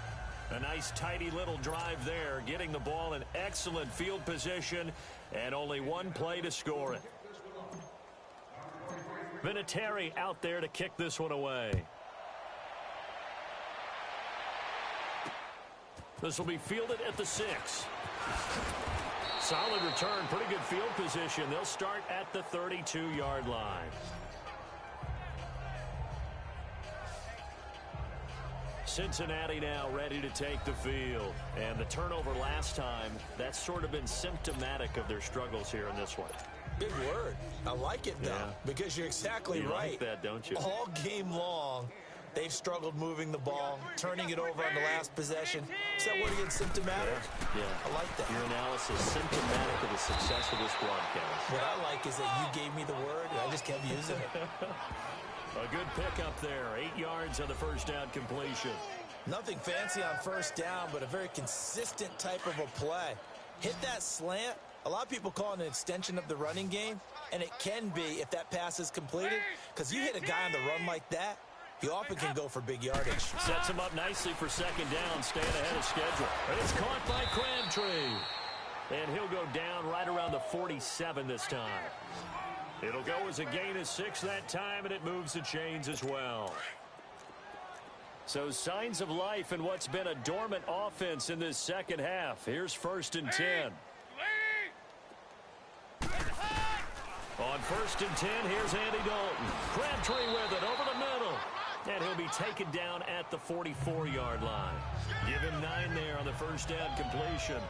A nice, tidy little drive there, getting the ball in excellent field position, and only one play to score it. Vinatieri out there to kick this one away. This will be fielded at the 6. Solid return, pretty good field position. They'll start at the 32-yard line. Cincinnati now ready to take the field. And the turnover last time, that's sort of been symptomatic of their struggles here in this one. Big word. I like it, though, because you're exactly right. You like that, don't you? All game long, They've struggled moving the ball, turning it over on the last possession. Is that word again, symptomatic? Yeah. I like that. Your analysis symptomatic of the success of this broadcast. What I like is that you gave me the word, and I just kept using it. A good pickup there. 8 yards on the first down completion. Nothing fancy on first down, but a very consistent type of a play. Hit that slant. A lot of people call it an extension of the running game, and it can be if that pass is completed, because you hit a guy on the run like that, he often can go for big yardage. Sets him up nicely for second down, staying ahead of schedule. And it's caught by Crabtree. And he'll go down right around the 47 this time. It'll go as a gain of 6 that time, and it moves the chains as well. So signs of life in what's been a dormant offense in this second half. Here's 1st and 10. On 1st and 10, here's Andy Dalton. Crabtree with it over the middle. And he'll be taken down at the 44-yard line. Give him 9 there on the first down completion.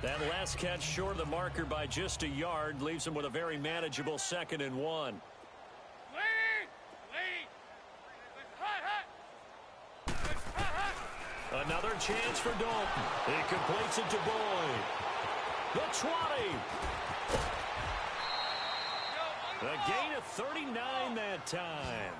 That last catch short of the marker by just a yard leaves him with a very manageable 2nd and 1. Another chance for Dalton. He completes it to Boyd. The 20. A gain of 39 that time.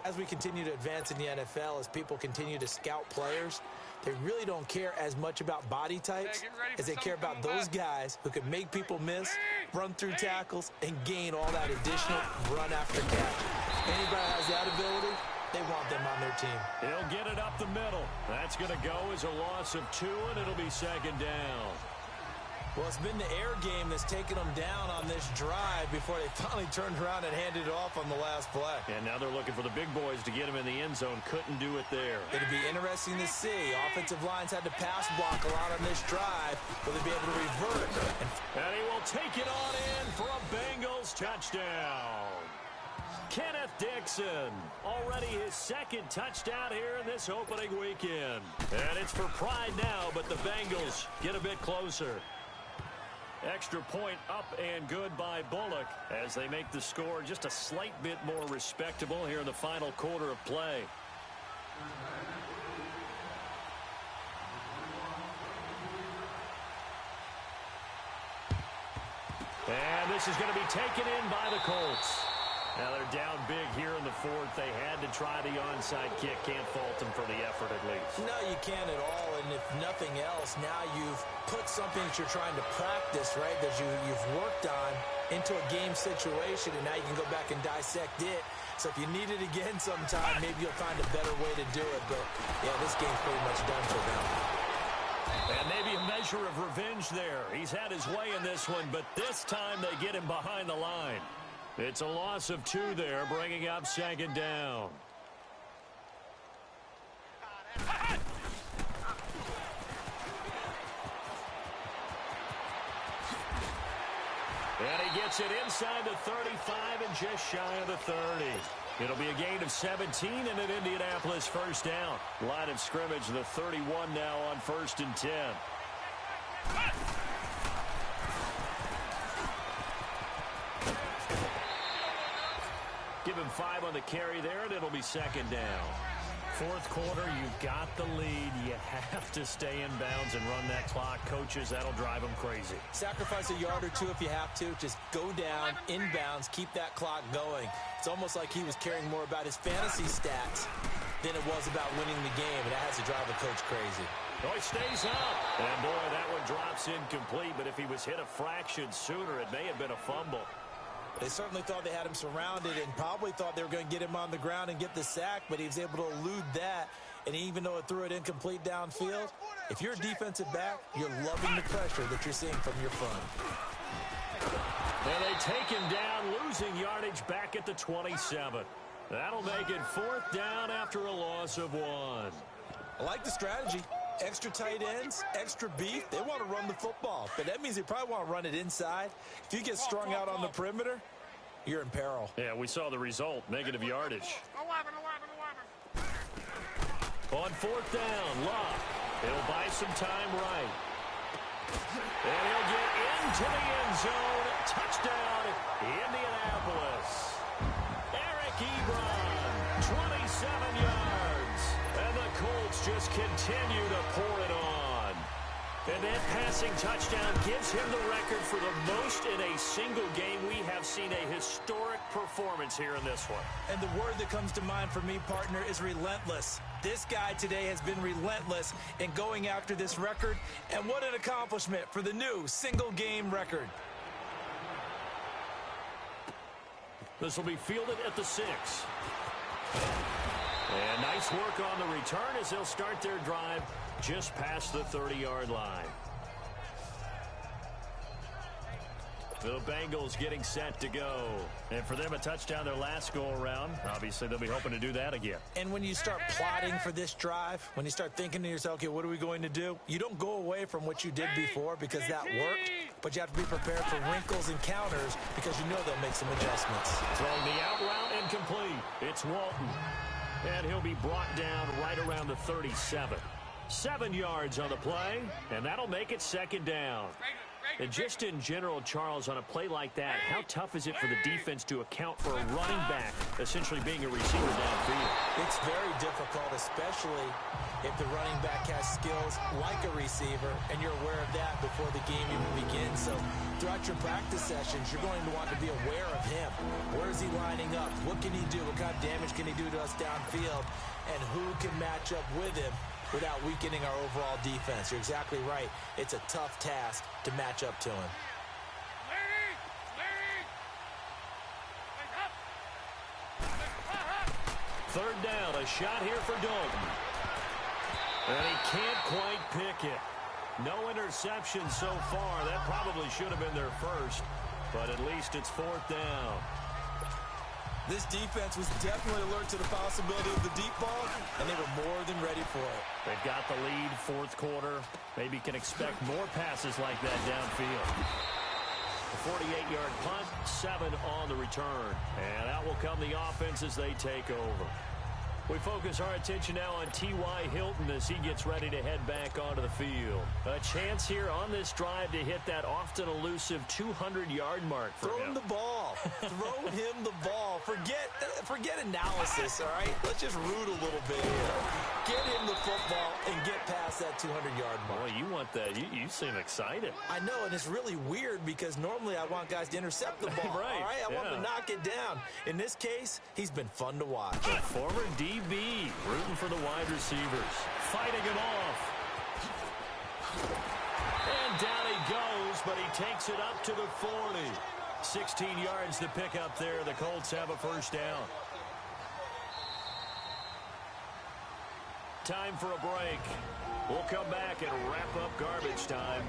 As we continue to advance in the NFL, as people continue to scout players, they really don't care as much about body types as they care about those guys who can make people miss, run through tackles, and gain all that additional run after catch. Anybody has that ability, they want them on their team. He'll get it up the middle. That's going to go as a loss of 2, and it'll be second down. Well, it's been the air game that's taken them down on this drive before they finally turned around and handed it off on the last play. And now they're looking for the big boys to get him in the end zone. Couldn't do it there. It'll be interesting to see. Offensive lines had to pass block a lot on this drive. Will they be able to revert? And he will take it on in for a Bengals touchdown. Kenneth Dixon, already his 2nd touchdown here in this opening weekend. And it's for pride now, but the Bengals get a bit closer. Extra point up and good by Bullock as they make the score just a slight bit more respectable here in the final quarter of play. And this is going to be taken in by the Colts. Now they're down big here in the 4th. They had to try the onside kick. Can't fault them for the effort at least. No, you can't at all. And if nothing else, now you've put something that you're trying to practice, right, that you've worked on into a game situation, and now you can go back and dissect it. So if you need it again sometime, maybe you'll find a better way to do it. But, yeah, this game's pretty much done for them. And maybe a measure of revenge there. He's had his way in this one, but this time they get him behind the line. It's a loss of 2 there, bringing up second down. And he gets it inside the 35 and just shy of the 30. It'll be a gain of 17 and an Indianapolis first down. Line of scrimmage, the 31 now on 1st and 10. Give him 5 on the carry there, and it'll be second down. 4th quarter, you've got the lead. You have to stay in bounds and run that clock. Coaches, that'll drive them crazy. Sacrifice a yard or 2 if you have to. Just go down, inbounds, keep that clock going. It's almost like he was caring more about his fantasy stats than it was about winning the game, and that has to drive a coach crazy. Oh, he stays up. And, boy, that one drops incomplete, but if he was hit a fraction sooner, it may have been a fumble. They certainly thought they had him surrounded and probably thought they were going to get him on the ground and get the sack, but he was able to elude that. And even though it threw it incomplete downfield, if you're a defensive back, you're loving the pressure that you're seeing from your front. And they take him down, losing yardage back at the 27. That'll make it 4th down after a loss of 1. I like the strategy. Extra tight ends, extra beef. They want to run the football, but that means they probably want to run it inside. If you get strung out on the perimeter, you're in peril. Yeah, we saw the result, negative yardage. On 4th down, Love. He'll buy some time right. And he'll get into the end zone. Touchdown, And that passing touchdown gives him the record for the most in a single game. We have seen a historic performance here in this one. And the word that comes to mind for me, partner, is relentless. This guy today has been relentless in going after this record. And what an accomplishment for the new single-game record. This will be fielded at the 6. And nice work on the return as they'll start their drive just past the 30-yard line. The Bengals getting set to go. And for them, a touchdown their last go-around. Obviously, they'll be hoping to do that again. And when you start plotting for this drive, when you start thinking to yourself, okay, what are we going to do? You don't go away from what you did before because that worked, but you have to be prepared for wrinkles and counters because you know they'll make some adjustments. Throwing the out route incomplete. It's Walton. And he'll be brought down right around the 37. 7 yards on the play, and that'll make it second down. And just in general, Charles, on a play like that, how tough is it for the defense to account for a running back essentially being a receiver downfield? It's very difficult, especially if the running back has skills like a receiver, and you're aware of that before the game even begins. So throughout your practice sessions, you're going to want to be aware of him. Where is he lining up? What can he do? What kind of damage can he do to us downfield? And who can match up with him without weakening our overall defense? You're exactly right. It's a tough task to match up to him. Third down, a shot here for Dalton. And he can't quite pick it. No interception so far. That probably should have been their first, but at least it's fourth down. This defense was definitely alert to the possibility of the deep ball, and they were more than ready for it. They've got the lead, fourth quarter. Maybe can expect more passes like that downfield. A 48-yard punt, 7 on the return. And out will come the offense as they take over. We focus our attention now on T.Y. Hilton as he gets ready to head back onto the field. A chance here on this drive to hit that often elusive 200-yard mark for him. Throw him the ball. Throw him the ball. Forget analysis, all right? Let's just root a little bit here. Get him the football and get past that 200-yard mark. Boy, you want that. You seem excited. I know, and it's really weird because normally I want guys to intercept the ball. Right, all right? I want them to knock it down. In this case, he's been fun to watch. A former DB rooting for the wide receivers. Fighting him off. And down he goes, but he takes it up to the 40. 16 yards to pick up there. The Colts have a first down. Time for a break. We'll come back and wrap up garbage time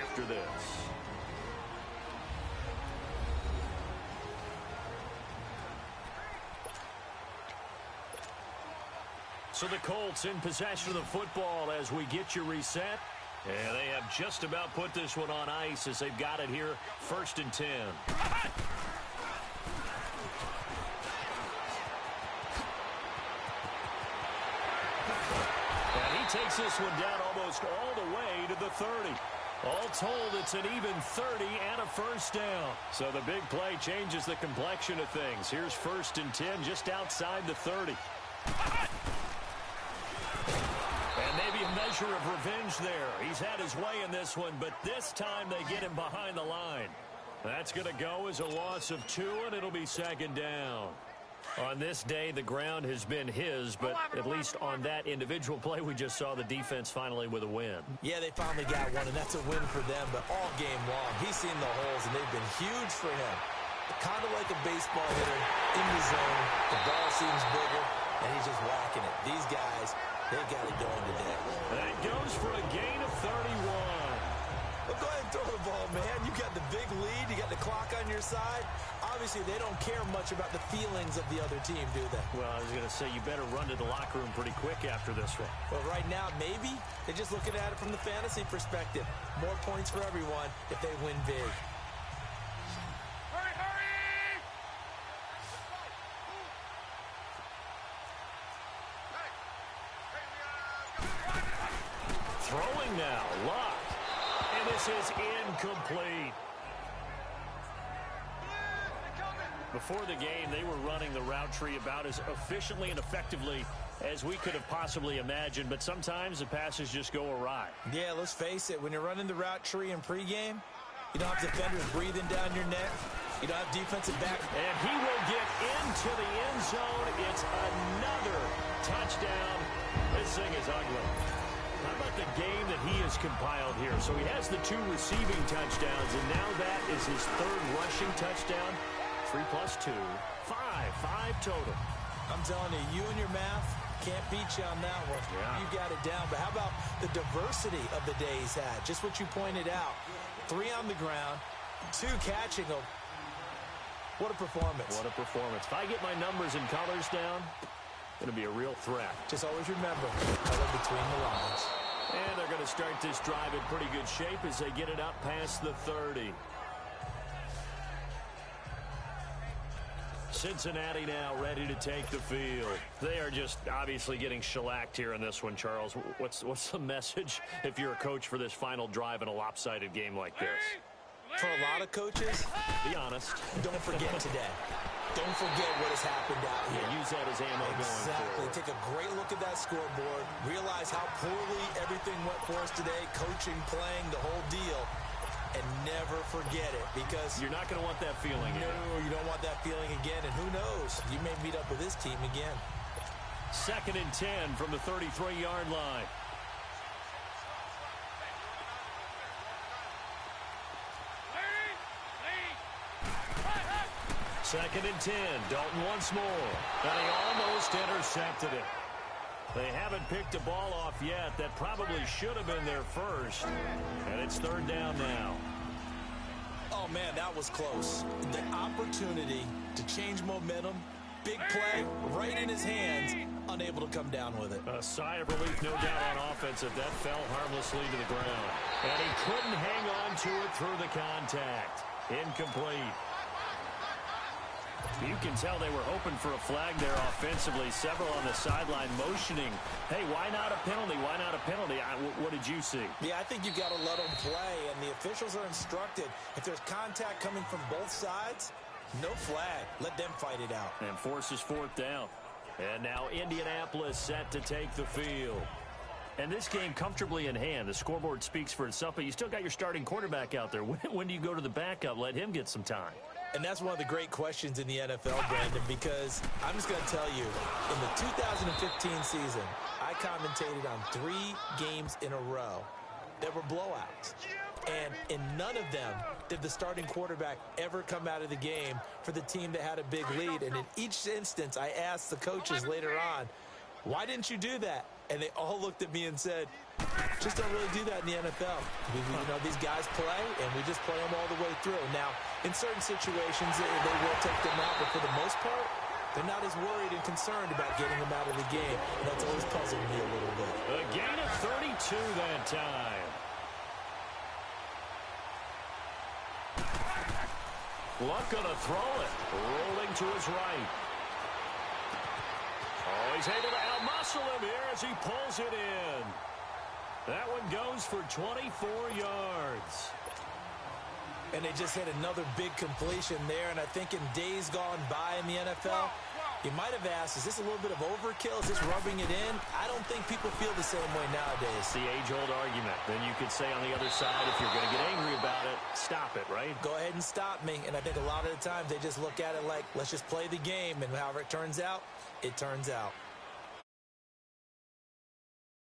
after this. So the Colts in possession of the football as we get you reset. And they have just about put this one on ice as they've got it here, 1st and 10. And he takes this one down almost all the way to the 30. All told, it's an even 30 and a first down. So the big play changes the complexion of things. Here's 1st and 10 just outside the 30. And maybe a measure of revenge there. He's had his way in this one, but this time they get him behind the line. That's going to go as a loss of 2, and it'll be 2nd down. On this day, the ground has been his, but at least on that individual play, we just saw the defense finally with a win. Yeah, they finally got one, and that's a win for them, but all game long, he's seen the holes, and they've been huge for him. Kind of like a baseball hitter in the zone. The ball seems bigger, and he's just whacking it. These guys, they got it going today. That goes for a gain of 31. Well, go ahead and throw the ball, man. You got the big lead. You got the clock on your side. Obviously, they don't care much about the feelings of the other team, do they? Well, I was going to say, you better run to the locker room pretty quick after this one. Well, right now, maybe they're just looking at it from the fantasy perspective. More points for everyone if they win big. Throwing now, Luck. And this is incomplete. Before the game, they were running the route tree about as efficiently and effectively as we could have possibly imagined, but sometimes the passes just go awry. Yeah, let's face it. When you're running the route tree in pregame, you don't have defenders breathing down your neck. You don't have defensive back. And he will get into the end zone. It's another touchdown. This thing is ugly. How about the game that he has compiled here? So he has the 2 receiving touchdowns, and now that is his 3rd rushing touchdown. 3 plus 2, 5 total. I'm telling you, you and your math can't beat you on that one. Yeah. You got it down. But how about the diversity of the day he's had? Just what you pointed out. 3 on the ground, 2 catching them. What a performance. What a performance. If I get my numbers and colors down, going to be a real threat. Just always remember, color between the lines. And they're going to start this drive in pretty good shape as they get it up past the 30. Cincinnati now ready to take the field. They are just obviously getting shellacked here in this one, Charles. What's the message if you're a coach for this final drive in a lopsided game like this? For a lot of coaches, be honest. Don't forget today. Don't forget what has happened out here. Yeah, use that as ammo going forward. Take a great look at that scoreboard. Realize how poorly everything went for us today. Coaching, playing, the whole deal. And never forget it, because you're not going to want that feeling. No, you don't want that feeling again. And who knows? You may meet up with this team again. 2nd and 10 from the 33-yard line. Second and 10. Dalton once more. And he almost intercepted it. They haven't picked a ball off yet. That probably should have been their first. And it's 3rd down now. Oh, man, that was close. The opportunity to change momentum. Big play right in his hands. Unable to come down with it. A sigh of relief, no doubt, on offense if that fell harmlessly to the ground. And he couldn't hang on to it through the contact. Incomplete. You can tell they were hoping for a flag there offensively. Several on the sideline motioning. Hey, why not a penalty? Why not a penalty? What did you see? Yeah, I think you've got to let them play, and the officials are instructed. If there's contact coming from both sides, no flag. Let them fight it out. And forces 4th down. And now Indianapolis set to take the field. And this game comfortably in hand. The scoreboard speaks for itself, but you still got your starting quarterback out there. When do you go to the backup? Let him get some time. And that's one of the great questions in the NFL, Brandon, because I'm just going to tell you, in the 2015 season, I commentated on 3 games in a row that were blowouts. And in none of them did the starting quarterback ever come out of the game for the team that had a big lead. And in each instance, I asked the coaches later on, why didn't you do that? And they all looked at me and said, just don't really do that in the NFL. You know, these guys play, and we just play them all the way through. Now, in certain situations, they will take them out, but for the most part, they're not as worried and concerned about getting them out of the game. And that's always puzzled me a little bit. A gain of 32 that time. Luck gonna throw it. Rolling to his right. Oh, he's able to outmuscle him here as he pulls it in. That one goes for 24 yards. And they just hit another big completion there. And I think in days gone by in the NFL, you might have asked, is this a little bit of overkill? Is this rubbing it in? I don't think people feel the same way nowadays. It's the age-old argument. Then you could say on the other side, if you're going to get angry about it, stop it, right? Go ahead and stop me. And I think a lot of the times they just look at it like, let's just play the game. And however it turns out, it turns out.